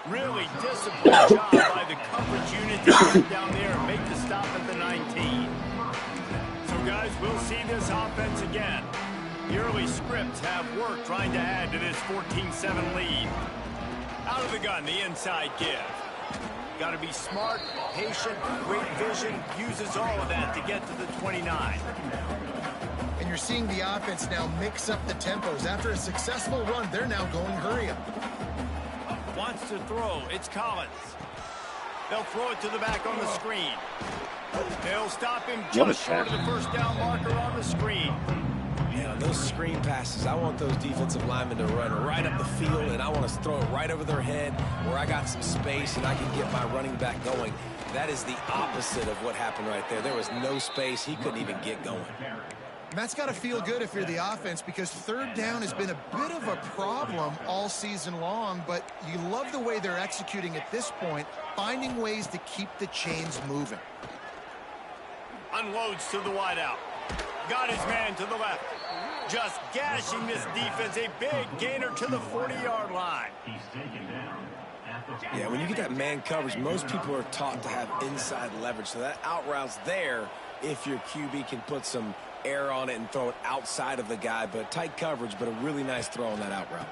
Really disciplined job by the coverage unit to get down there and make the stop at the 19. So, guys, we'll see this offense again. The early scripts have worked trying to add to this 14-7 lead. Out of the gun, the inside give. Got to be smart, patient, great vision. Uses all of that to get to the 29. And you're seeing the offense now mix up the tempos. After a successful run, they're now going hurry up. Wants to throw. It's Collins. They'll throw it to the back on the screen. They'll stop him just short of the first down marker on the screen. Yeah, those screen passes, I want those defensive linemen to run right up the field, and I want to throw it right over their head where I got some space and I can get my running back going. That is the opposite of what happened right there. There was no space. He couldn't even get going. And that's got to feel good if you're the offense because 3rd down has been a bit of a problem all season long, but you love the way they're executing at this point, finding ways to keep the chains moving. Unloads to the wideout. Got his man to the left. Just gashing this defense. A big gainer to the 40-yard line. Yeah, when you get that man coverage, most people are taught to have inside leverage. So that out route's there if your QB can put some air on it and throw it outside of the guy. But tight coverage, but a really nice throw on that out route.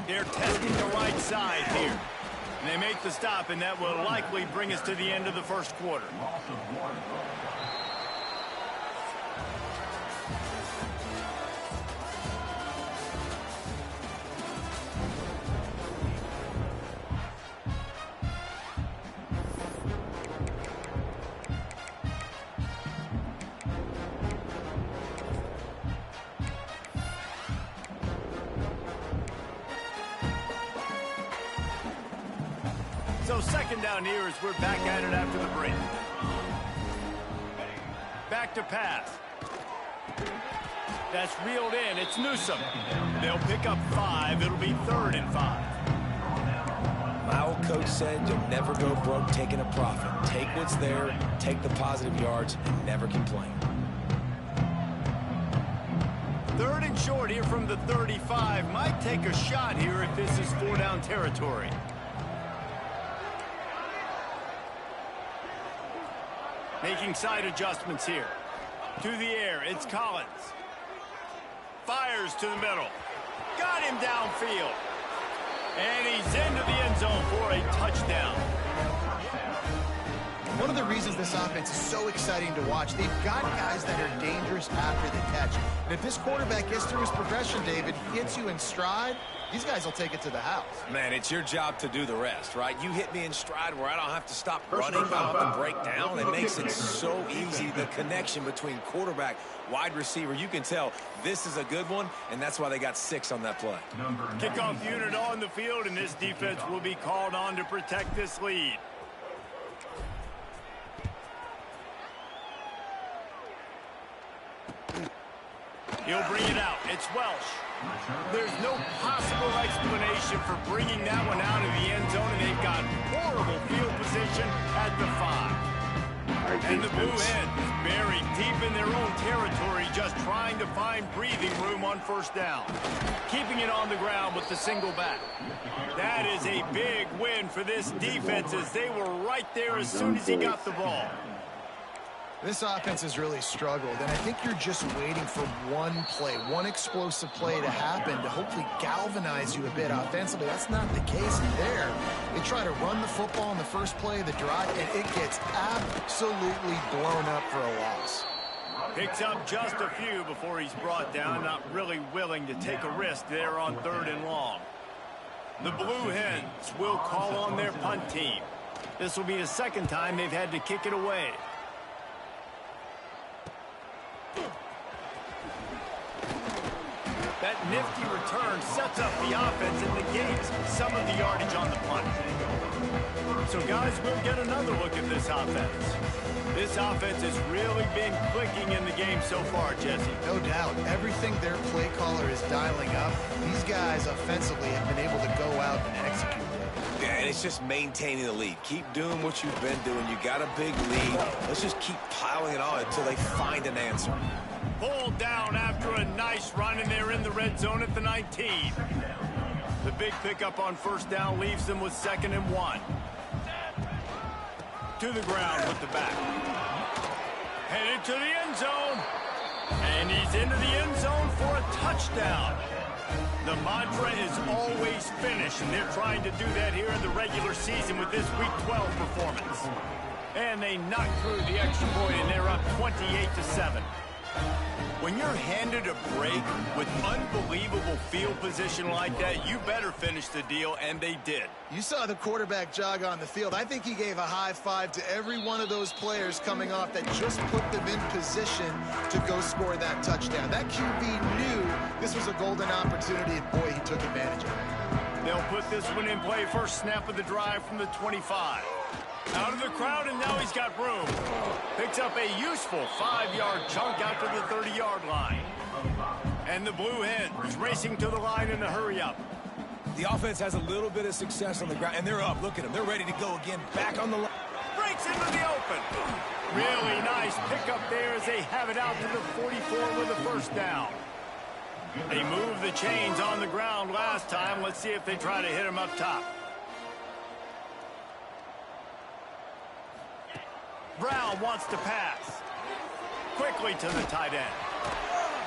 They're testing the right side here. And they make the stop, and that will likely bring us to the end of the first quarter. So 2nd down here as we're back at it after the break. Back to pass. That's reeled in. It's Newsome. They'll pick up 5. It'll be 3rd and 5. My old coach said you'll never go broke taking a profit. Take what's there, take the positive yards, and never complain. 3rd and short here from the 35. Might take a shot here if this is 4-down territory. Making side adjustments here. To the air, it's Collins. Fires to the middle. Got him downfield. And he's into the end zone for a touchdown. One of the reasons this offense is so exciting to watch, they've got guys that are dangerous after the catch. And if this quarterback gets through his progression, David, hits you in stride, these guys will take it to the house. Man, it's your job to do the rest, right? You hit me in stride where I don't have to stop running, I don't have to break down. It makes it so easy, the connection between quarterback, wide receiver. You can tell this is a good one, and that's why they got 6 on that play. Kickoff unit on the field, and this defense will be called on to protect this lead. He'll bring it out. It's Welsh. There's no possible explanation for bringing that one out of the end zone, and they've got horrible field position at the 5. And the Blue Hens buried deep in their own territory, just trying to find breathing room on first down. Keeping it on the ground with the single back. That is a big win for this defense, as they were right there as soon as he got the ball. This offense has really struggled, and I think you're just waiting for one play, one explosive play to happen to hopefully galvanize you a bit offensively. That's not the case there. They try to run the football in the first play of the drive, and it gets absolutely blown up for a loss. Picks up just a few before he's brought down, not really willing to take a risk there on 3rd and long. The Blue Hens will call on their punt team. This will be the second time they've had to kick it away. That nifty return sets up the offense and negates some of the yardage on the punt. So, guys, we'll get another look at this offense. This offense has really been clicking in the game so far, Jesse. No doubt. Everything their play caller is dialing up, these guys offensively have been able to go out and execute. Yeah, and it's just maintaining the lead. Keep doing what you've been doing. You got a big lead. Let's just keep piling it on until they find an answer. Pulled down after a nice run, and they're in the red zone at the 19. The big pickup on first down leaves them with 2nd and 1. To the ground with the back. Headed to the end zone. And he's into the end zone for a touchdown. The mantra is always finish, and they're trying to do that here in the regular season with this Week 12 performance. And they knock through the extra point, and they're up 28-7. When you're handed a break with unbelievable field position like that, you better finish the deal, and they did. You saw the quarterback jog on the field. I think he gave a high five to every one of those players coming off that just put them in position to go score that touchdown. That QB knew this was a golden opportunity, and boy, he took advantage of it. They'll put this one in play. First snap of the drive from the 25. Out of the crowd, and now he's got room. Picks up a useful 5-yard chunk out to the 30-yard line. And the Blue Hens racing to the line in a hurry-up. The offense has a little bit of success on the ground, and they're up. Look at them. They're ready to go again. Back on the line. Breaks into the open. Really nice pickup there as they have it out to the 44 with a first down. They moved the chains on the ground last time. Let's see if they try to hit him up top. Brown wants to pass. Quickly to the tight end.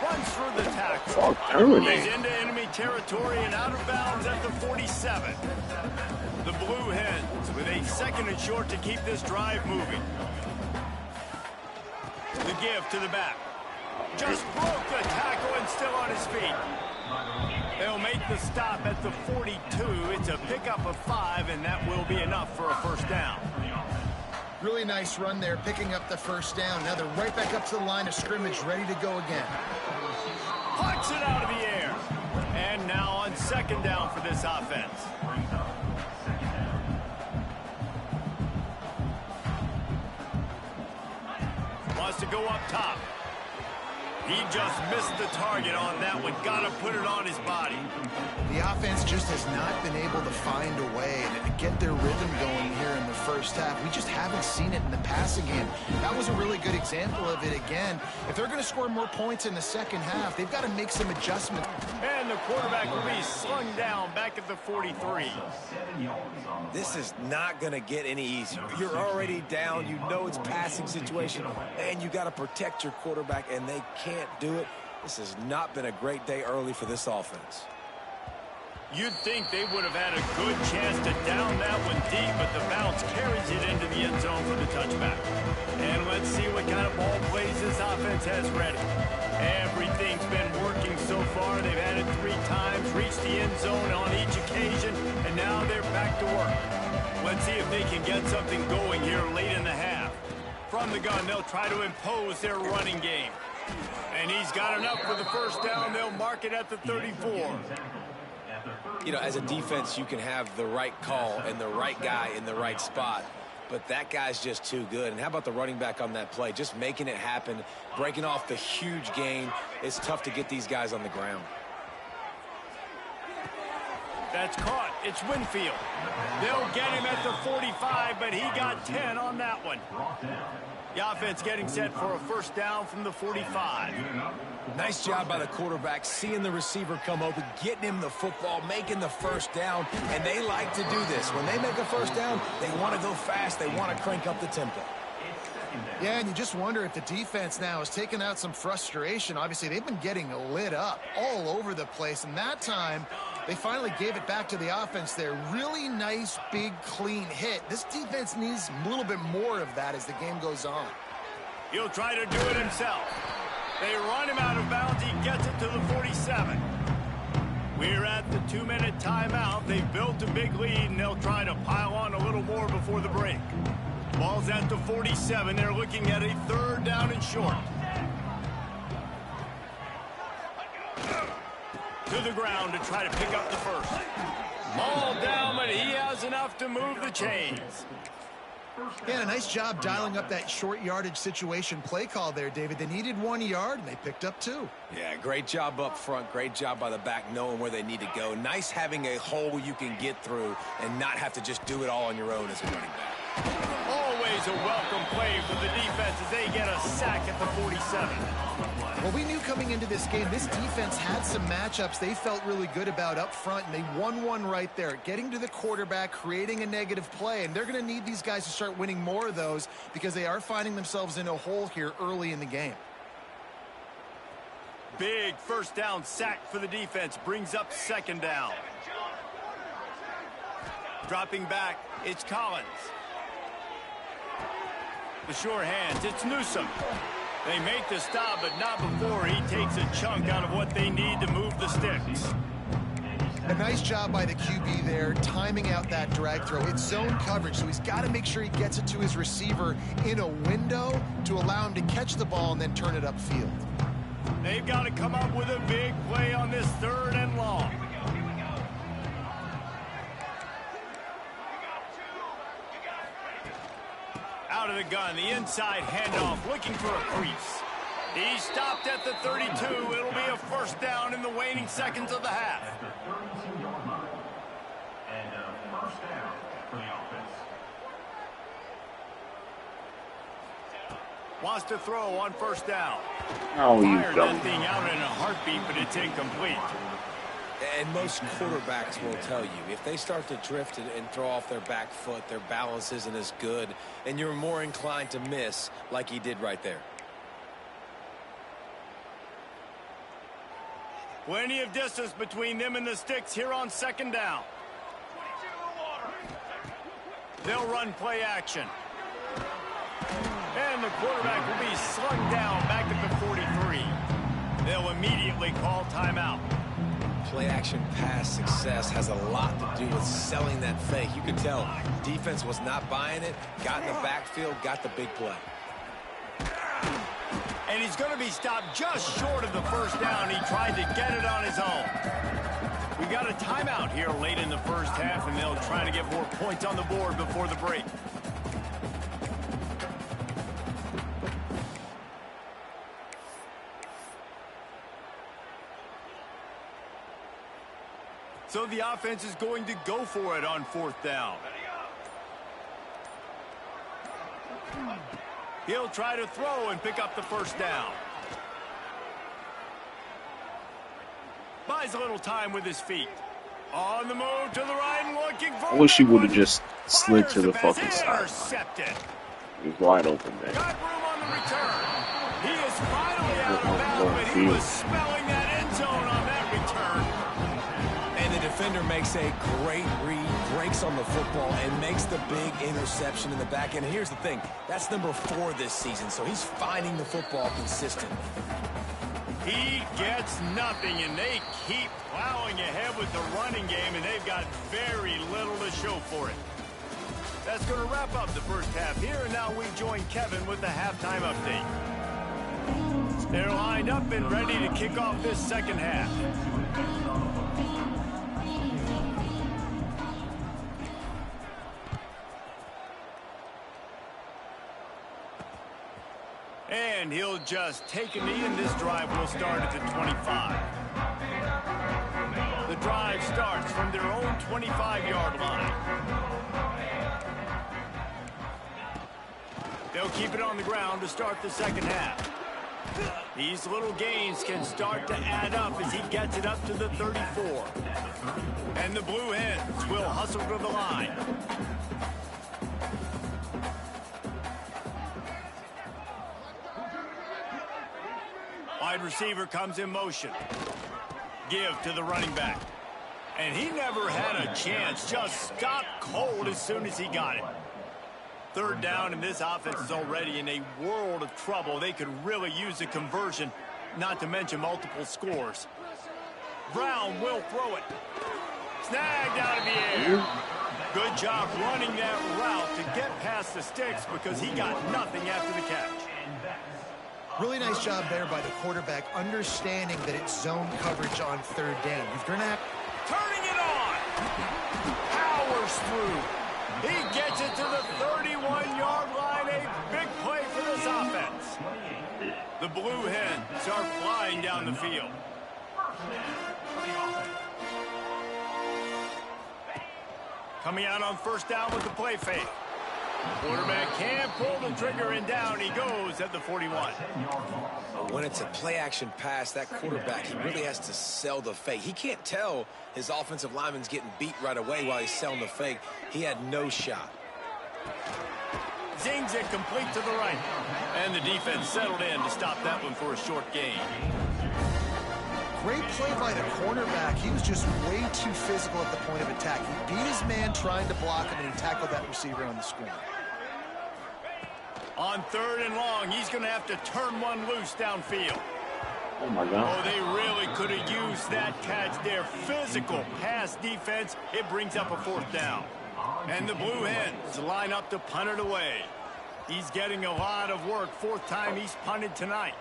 Runs through the tackle. He's into enemy territory and out of bounds at the 47. The Blue Hens with a 2nd and short to keep this drive moving. The give to the back. Just broke the tackle and still on his feet. They'll make the stop at the 42. It's a pickup of 5, and that will be enough for a first down. Really nice run there, picking up the first down. Now they're right back up to the line of scrimmage, ready to go again. Puts it out of the air. And now on 2nd down for this offense. Wants to go up top. He just missed the target on that one. Got to put it on his body. The offense just has not been able to find a way to get their rhythm going here in the first half. We just haven't seen it in the passing game. That was a really good example of it again. If they're going to score more points in the second half, they've got to make some adjustments. And the quarterback will be slung down back at the 43. This is not going to get any easier. You're already down. You know it's passing situation, and you got to protect your quarterback, and they can't do it. This has not been a great day early for this offense. You'd think they would have had a good chance to down that one deep, but the bounce carries it into the end zone for the touchback. And let's see what kind of ball plays this offense has ready. Everything's been working so far. They've had it 3 times, reached the end zone on each occasion, and now they're back to work. Let's see if they can get something going here late in the half. From the gun, they'll try to impose their running game. And he's got enough for the first down. They'll mark it at the 34. You know, as a defense, you can have the right call and the right guy in the right spot, but that guy's just too good. And how about the running back on that play? Just making it happen, breaking off the huge gain. It's tough to get these guys on the ground. That's caught. It's Winfield. They'll get him at the 45, but he got 10 on that one. The offense getting set for a first down from the 45. Nice job by the quarterback, seeing the receiver come open, getting him the football, making the first down, and they like to do this. When they make a first down, they want to go fast. They want to crank up the tempo. Yeah, and you just wonder if the defense now has taken out some frustration. Obviously, they've been getting lit up all over the place, and that time they finally gave it back to the offense there. Really nice, big, clean hit. This defense needs a little bit more of that as the game goes on. He'll try to do it himself. They run him out of bounds. He gets it to the 47. We're at the 2-minute timeout. They've built a big lead, and they'll try to pile on a little more before the break. Ball's at the 47. They're looking at a third down and short. To the ground to try to pick up the first. Ball down, but he has enough to move the chains. Yeah, a nice job dialing up that short yardage situation play call there, David. They needed 1 yard, and they picked up 2. Yeah, great job up front. Great job by the back knowing where they need to go. Nice having a hole you can get through and not have to just do it all on your own as a running back. Always a welcome play for the defense as they get a sack at the 47. Well, we knew coming into this game, this defense had some matchups they felt really good about up front, and they won one right there, getting to the quarterback, creating a negative play, and they're going to need these guys to start winning more of those because they are finding themselves in a hole here early in the game. Big first down sack for the defense brings up second down. Dropping back, it's Collins. The sure hands, it's Newsom. They make the stop, but not before he takes a chunk out of what they need to move the sticks. A nice job by the QB there, timing out that drag throw. It's zone coverage, so he's got to make sure he gets it to his receiver in a window to allow him to catch the ball and then turn it upfield. They've got to come up with a big play on this third and long. Out of the gun, the inside handoff, looking for a crease. He stopped at the 32. It'll be a first down in the waning seconds of the half. At the 32-yard line. And a first down for the offense. Wants to throw on first down. Oh, you Fired dumb. that thing out in a heartbeat, but it's incomplete. And most quarterbacks will tell you, if they start to drift and throw off their back foot, their balance isn't as good, and you're more inclined to miss like he did right there. Plenty of distance between them and the sticks here on second down. They'll run play action. And the quarterback will be slung down back at the 43. They'll immediately call timeout. Play-action pass success has a lot to do with selling that fake. You can tell defense was not buying it, got in the backfield, got the big play. And he's going to be stopped just short of the first down. He tried to get it on his own. We got a timeout here late in the first half, and they'll try to get more points on the board before the break. So the offense is going to go for it on fourth down. He'll try to throw and pick up the first down. Buys a little time with his feet. On the move to the right and looking for... I wish he would have just slid to the fucking side. Intercepted. He was wide open there. Got room on the return. He is finally out of bounds, but he was smelling that end zone on that return. And the defender makes a great read, breaks on the football, and makes the big interception in the back end. Here's the thing, that's number 4 this season, so he's finding the football consistently. He gets nothing, and they keep plowing ahead with the running game, and they've got very little to show for it. That's going to wrap up the first half here, and now we join Kevin with the halftime update. They're lined up and ready to kick off this second half. And he'll just take a knee, and this drive will start at the 25. The drive starts from their own 25-yard line. They'll keep it on the ground to start the second half. These little gains can start to add up as he gets it up to the 34. And the Blue Hens will hustle to the line. Wide receiver comes in motion. Give to the running back. And he never had a chance. Just stopped cold as soon as he got it. Third down, and this offense is already in a world of trouble. They could really use a conversion, not to mention multiple scores. Brown will throw it. Snagged out of the air. Good job running that route to get past the sticks because he got nothing after the catch. Really nice job there by the quarterback, understanding that it's zone coverage on third down. You're going to have... Turning it on. Powers through. He gets it to the 31-yard line. A big play for this offense. The Blue Hens are flying down the field. Coming out on first down with the play fake. Quarterback can't pull the trigger, and down he goes at the 41. When it's a play-action pass, that quarterback, he really has to sell the fake. He can't tell his offensive lineman's getting beat right away while he's selling the fake. He had no shot. Zings it complete to the right. And the defense settled in to stop that one for a short gain. Great play by the cornerback. He was just way too physical at the point of attack. He beat his man trying to block him, and he tackled that receiver on the screen. On third and long, he's going to have to turn one loose downfield. Oh, my God. Oh, they really could have used that catch there. Physical pass defense. It brings up a fourth down. And the Blue Hens line up to punt it away. He's getting a lot of work. Fourth time he's punted tonight.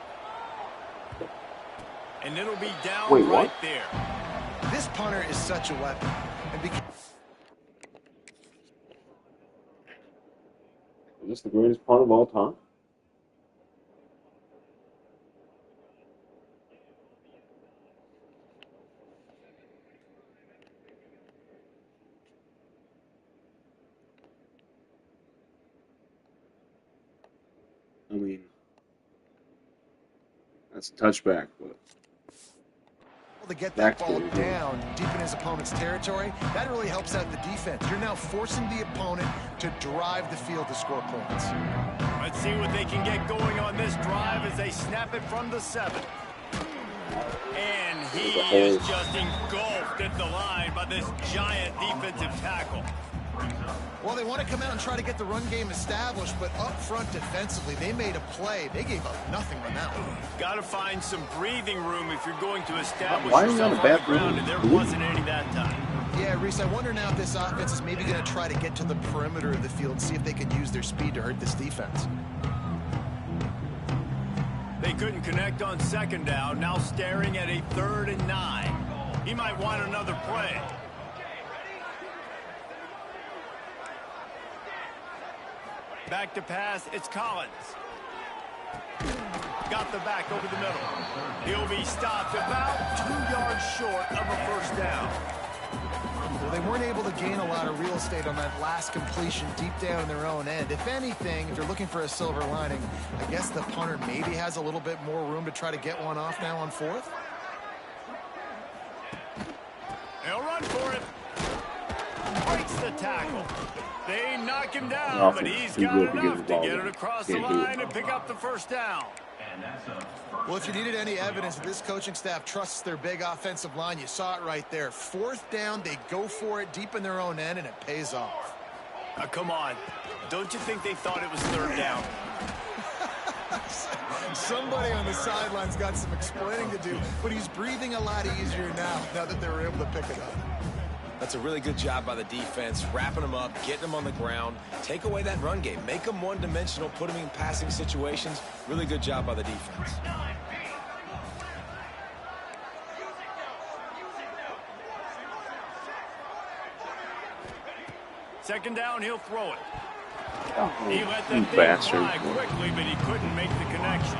And it'll be down right there. This punter is such a weapon. And Is this the greatest punt of all time? I mean, that's a touchback, but to get that ball down deep in his opponent's territory, that really helps out the defense. You're now forcing the opponent to drive the field to score points. Let's see what they can get going on this drive as they snap it from the 7. And he is just engulfed at the line by this giant defensive tackle. Well, they want to come out and try to get the run game established, but up front defensively, they made a play. They gave up nothing on that one. Got to find some breathing room if you're going to establish yourself on the ground, and there wasn't any that time. Yeah, Reese, I wonder now if this offense is maybe going to try to get to the perimeter of the field and see if they can use their speed to hurt this defense. They couldn't connect on second down, now staring at a 3rd and 9. He might want another play. Back to pass, it's Collins. Got the back over the middle. He'll be stopped about 2 yards short of a first down. Well, they weren't able to gain a lot of real estate on that last completion deep down in their own end. If anything, if you're looking for a silver lining, I guess the punter maybe has a little bit more room to try to get one off now on 4th. He'll run for it. Breaks the tackle. They knock him down, but he's got enough to get it across the line and pick up the first down. Well, if you needed any evidence that this coaching staff trusts their big offensive line, you saw it right there. 4th down, they go for it deep in their own end, and it pays off. Come on. Don't you think they thought it was 3rd down? Somebody on the sidelines got some explaining to do, but he's breathing a lot easier now that they were able to pick it up. That's a really good job by the defense, wrapping them up, getting them on the ground, take away that run game, make them one-dimensional, put them in passing situations. Really good job by the defense. Second down, he'll throw it. Oh, He let you that thing bastard. fly quickly, but he couldn't make the connection.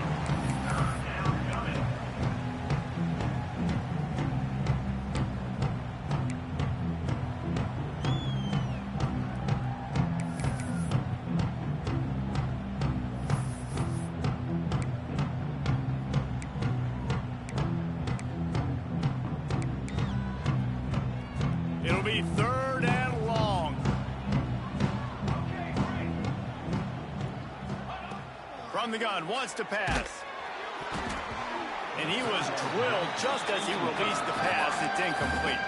It'll be third and long. From the gun, wants to pass. And he was drilled just as he released the pass. It's incomplete.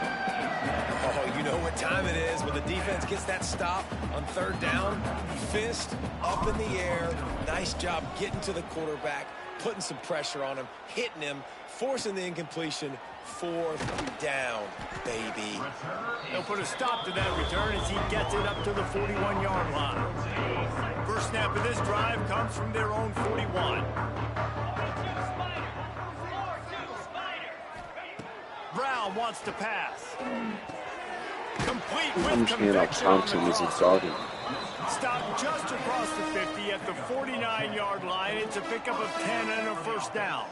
Oh, you know what time it is when the defense gets that stop on third down. Fist up in the air. Nice job getting to the quarterback, putting some pressure on him, hitting him, forcing the incompletion. Fourth down, baby. They'll put a stop to that return as he gets it up to the 41-yard line. First snap of this drive comes from their own 41. Brown wants to pass. Complete with understand how conviction on the Thompson is a crossover. target. Stopped just across the 50 at the 49-yard line. It's a pickup of 10 and a first down.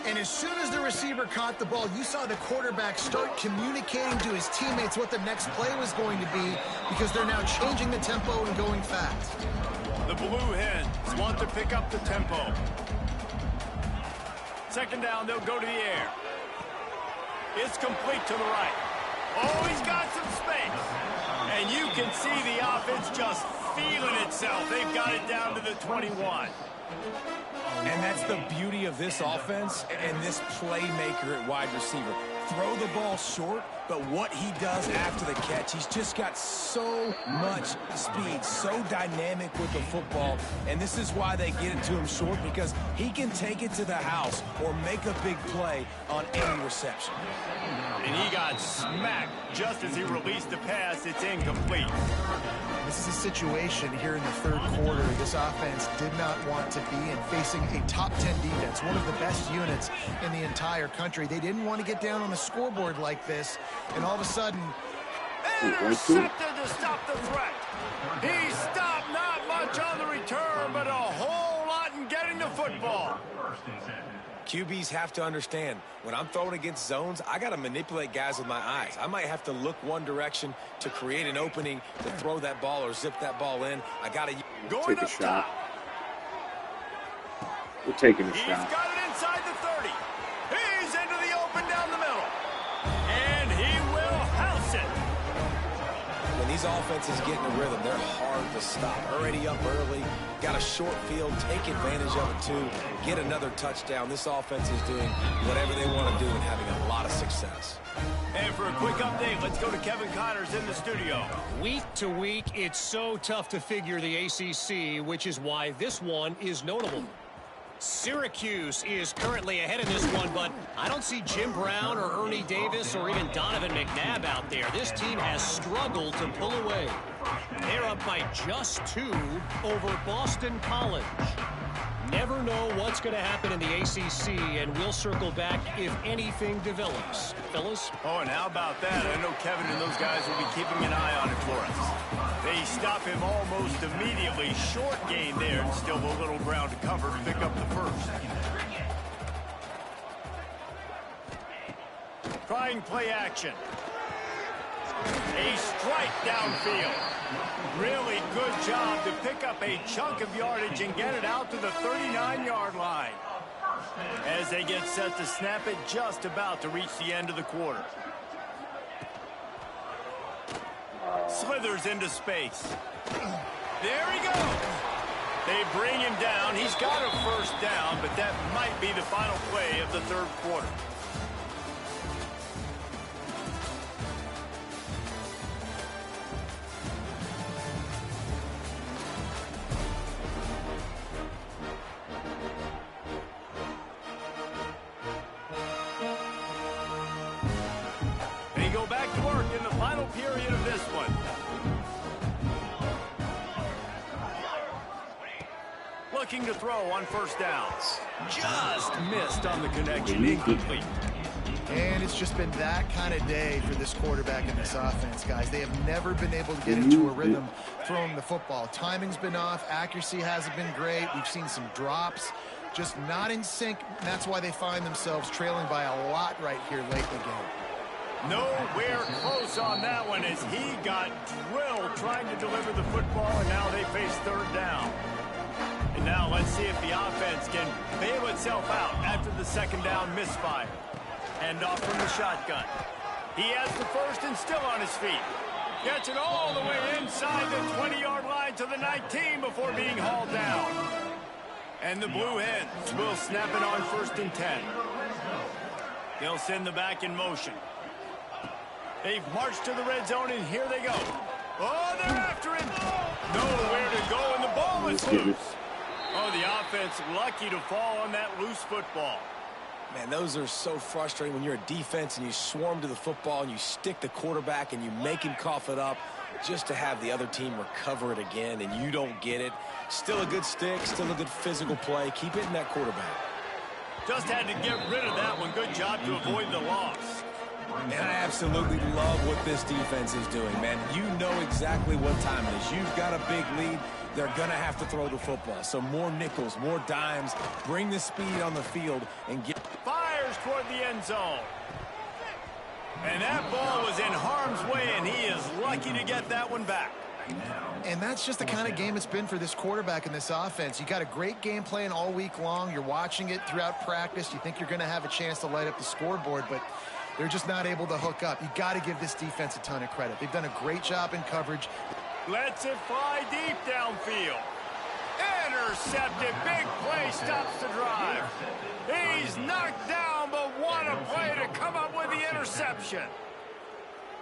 And as soon as the receiver caught the ball, you saw the quarterback start communicating to his teammates what the next play was going to be, because they're now changing the tempo and going fast. The Blue Hens want to pick up the tempo. Second down, they'll go to the air. It's complete to the right. Oh, he's got some space. And you can see the offense just feeling itself. They've got it down to the 21. And that's the beauty of this offense and this playmaker at wide receiver. Throw the ball short, but what he does after the catch, he's just got so much speed, so dynamic with the football. And this is why they get it to him short, because he can take it to the house or make a big play on any reception. And he got smacked just as he released the pass. It's incomplete. This is a situation here in the third quarter this offense did not want to be in, facing a top 10 defense, one of the best units in the entire country. They didn't want to get down on the scoreboard like this, and all of a sudden, intercepted to stop the threat. He stopped not much on the return, but a whole lot in getting the football. QBs have to understand, when I'm throwing against zones, I got to manipulate guys with my eyes. I might have to look one direction to create an opening to throw that ball or zip that ball in. I got to going take a up shot. top. We're taking a He's shot. got it inside the 30. He's into the open down the middle. And he will house it. When these offenses get in a rhythm, they're hard to stop. Already up early, got a short field, take advantage of it too, get another touchdown. This offense is doing whatever they want to do and having a lot of success. And for a quick update, let's go to Kevin Connors in the studio. Week to week, it's so tough to figure the ACC, which is why this one is notable. Syracuse is currently ahead in this one, but I don't see Jim Brown or Ernie Davis or even Donovan McNabb out there. This team has struggled to pull away. They're up by just 2 over Boston College. Never know what's going to happen in the ACC, and we'll circle back if anything develops. Fellas? Oh, and how about that? I know Kevin and those guys will be keeping an eye on it for us. They stop him almost immediately. Short gain there, and still a little ground to cover to pick up the first. Trying play action. A strike downfield. Really good job to pick up a chunk of yardage and get it out to the 39-yard line. As they get set to snap it, just about to reach the end of the quarter. Slithers into space. There he goes. They bring him down. He's got a first down, but that might be the final play of the third quarter. in the final period of this one. Looking to throw on first downs. Just missed on the connection. Incomplete. And it's just been that kind of day for this quarterback and this offense, guys. They have never been able to get into a rhythm throwing the football. Timing's been off. Accuracy hasn't been great. We've seen some drops. Just not in sync. And that's why they find themselves trailing by a lot right here late in the game. Nowhere close on that one as he got drilled trying to deliver the football, and now they face third down. And now let's see if the offense can bail itself out after the second down misfire. Hand off from the shotgun. He has the first and still on his feet. Gets it all the way inside the 20-yard line to the 19 before being hauled down. And the Blue Hens will snap it on first and 10. They'll send the back in motion. They've marched to the red zone, and here they go. Oh, they're after him. Nowhere to go, and the ball is loose. Oh, the offense lucky to fall on that loose football. Man, those are so frustrating when you're a defense and you swarm to the football and you stick the quarterback and you make him cough it up just to have the other team recover it again and you don't get it. Still a good stick, still a good physical play. Keep hitting that quarterback. Just had to get rid of that one. Good job to avoid the loss. And I absolutely love what this defense is doing, man. You know exactly what time it is. You've got a big lead. They're going to have to throw the football. So more nickels, more dimes. Bring the speed on the field and get... Fires toward the end zone. And that ball was in harm's way, and he is lucky to get that one back. And that's just the kind of game it's been for this quarterback and this offense. You got a great game plan all week long. You're watching it throughout practice. You think you're going to have a chance to light up the scoreboard, but they're just not able to hook up. You got to give this defense a ton of credit. They've done a great job in coverage. Lets it fly deep downfield. Intercepted. Big play stops the drive. He's knocked down, but what a play to come up with the interception.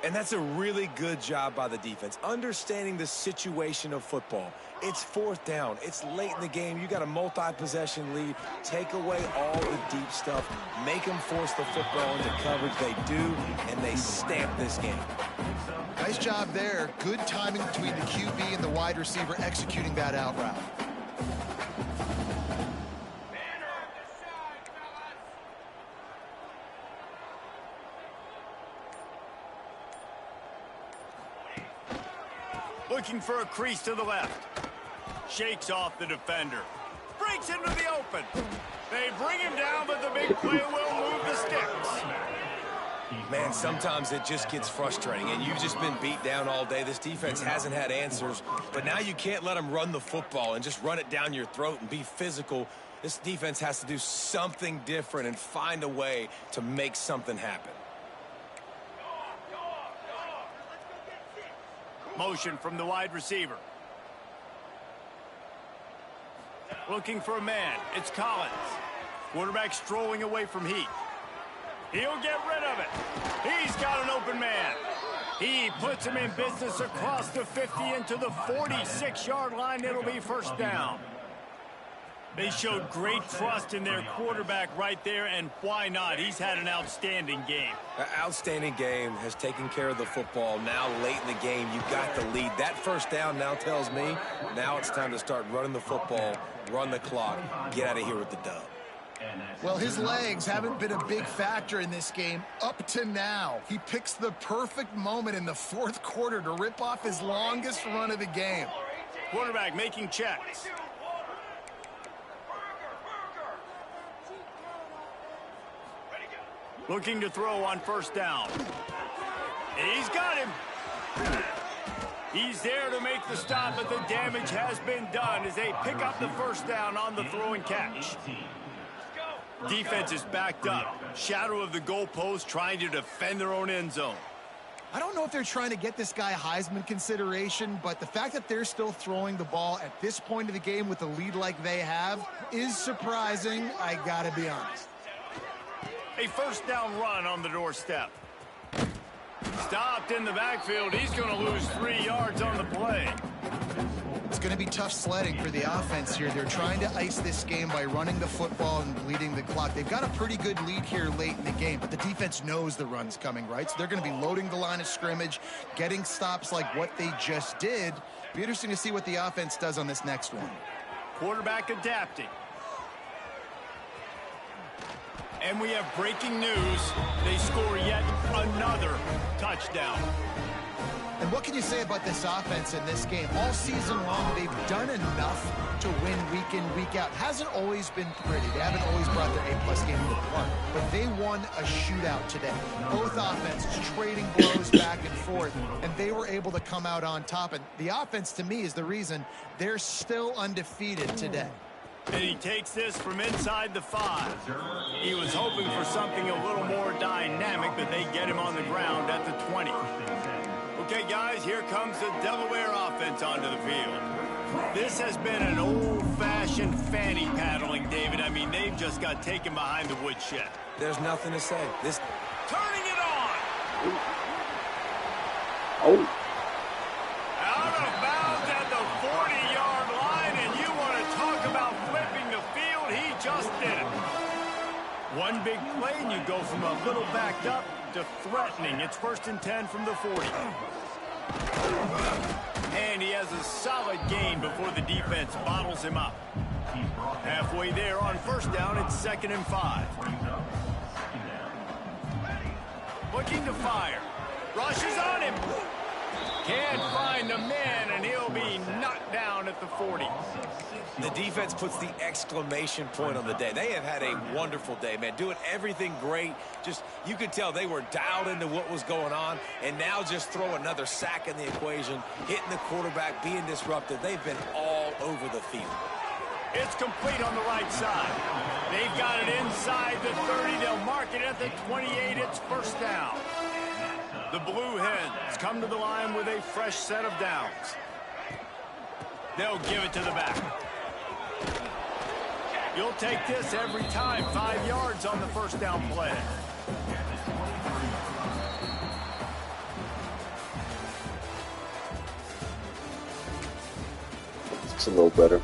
And that's a really good job by the defense, understanding the situation of football. It's fourth down. It's late in the game. You got a multi-possession lead. Take away all the deep stuff. Make them force the football into coverage. They do, and they stamp this game. Nice job there. Good timing between the QB and the wide receiver executing that out route. Looking for a crease to the left. Shakes off the defender. Breaks into the open. They bring him down, but the big play will move the sticks. Man, sometimes it just gets frustrating, and you've just been beat down all day. This defense hasn't had answers, but now you can't let them run the football and just run it down your throat and be physical. This defense has to do something different and find a way to make something happen. Motion from the wide receiver. Looking for a man. It's Collins. Quarterback strolling away from Heat. He'll get rid of it. He's got an open man. He puts him in business across the 50 into the 46-yard line. It'll be first down. They showed great trust in their quarterback right there, and why not? He's had an outstanding game. An outstanding game, has taken care of the football. Now late in the game, you got the lead. That first down now tells me now it's time to start running the football, run the clock, get out of here with the dub. Well, his legs haven't been a big factor in this game up to now. He picks the perfect moment in the fourth quarter to rip off his longest run of the game. Quarterback making checks. Looking to throw on first down. He's got him. He's there to make the stop, but the damage has been done as they pick up the first down on the throw and catch. Defense is backed up. Shadow of the goalpost trying to defend their own end zone. I don't know if they're trying to get this guy Heisman consideration, but the fact that they're still throwing the ball at this point of the game with a lead like they have is surprising, I gotta be honest. A first down run on the doorstep. Stopped in the backfield. He's going to lose 3 yards on the play. It's going to be tough sledding for the offense here. They're trying to ice this game by running the football and bleeding the clock. They've got a pretty good lead here late in the game, but the defense knows the run's coming, right? So they're going to be loading the line of scrimmage, getting stops like what they just did. Be interesting to see what the offense does on this next one. Quarterback adapting. And we have breaking news. They score yet another touchdown. And what can you say about this offense in this game? All season long, they've done enough to win week in, week out. Hasn't always been pretty. They haven't always brought their A-plus game to the park. But they won a shootout today. Both offenses trading blows back and forth, and they were able to come out on top. And the offense, to me, is the reason they're still undefeated today. And he takes this from inside the 5. He was hoping for something a little more dynamic, but they get him on the ground at the 20. Okay, guys, here comes the Delaware offense onto the field. This has been an old-fashioned fanny paddling, David. I mean, they've just got taken behind the woodshed. There's nothing to say. Turning it on. Oh. Out of bounds at the 40-yard line, and you want to talk about flipping the field, he just did it. One big play, and you go from a little backed up to threatening. It's 1st and 10 from the 40. And he has a solid gain before the defense bottles him up. Halfway there on 1st down, it's 2nd and 5. Looking to fire. Rushes on him. Can't find the man, and he'll be knocked down at the 40. The defense puts the exclamation point on the day. They have had a wonderful day, man. Doing everything great. Just, you could tell they were dialed into what was going on, and now just throw another sack in the equation, hitting the quarterback, being disruptive. They've been all over the field. It's complete on the right side. They've got it inside the 30. They'll mark it at the 28. It's 1st down. The Blue Hens come to the line with a fresh set of downs. They'll give it to the back. You'll take this every time. 5 yards on the 1st down play. It's a little better.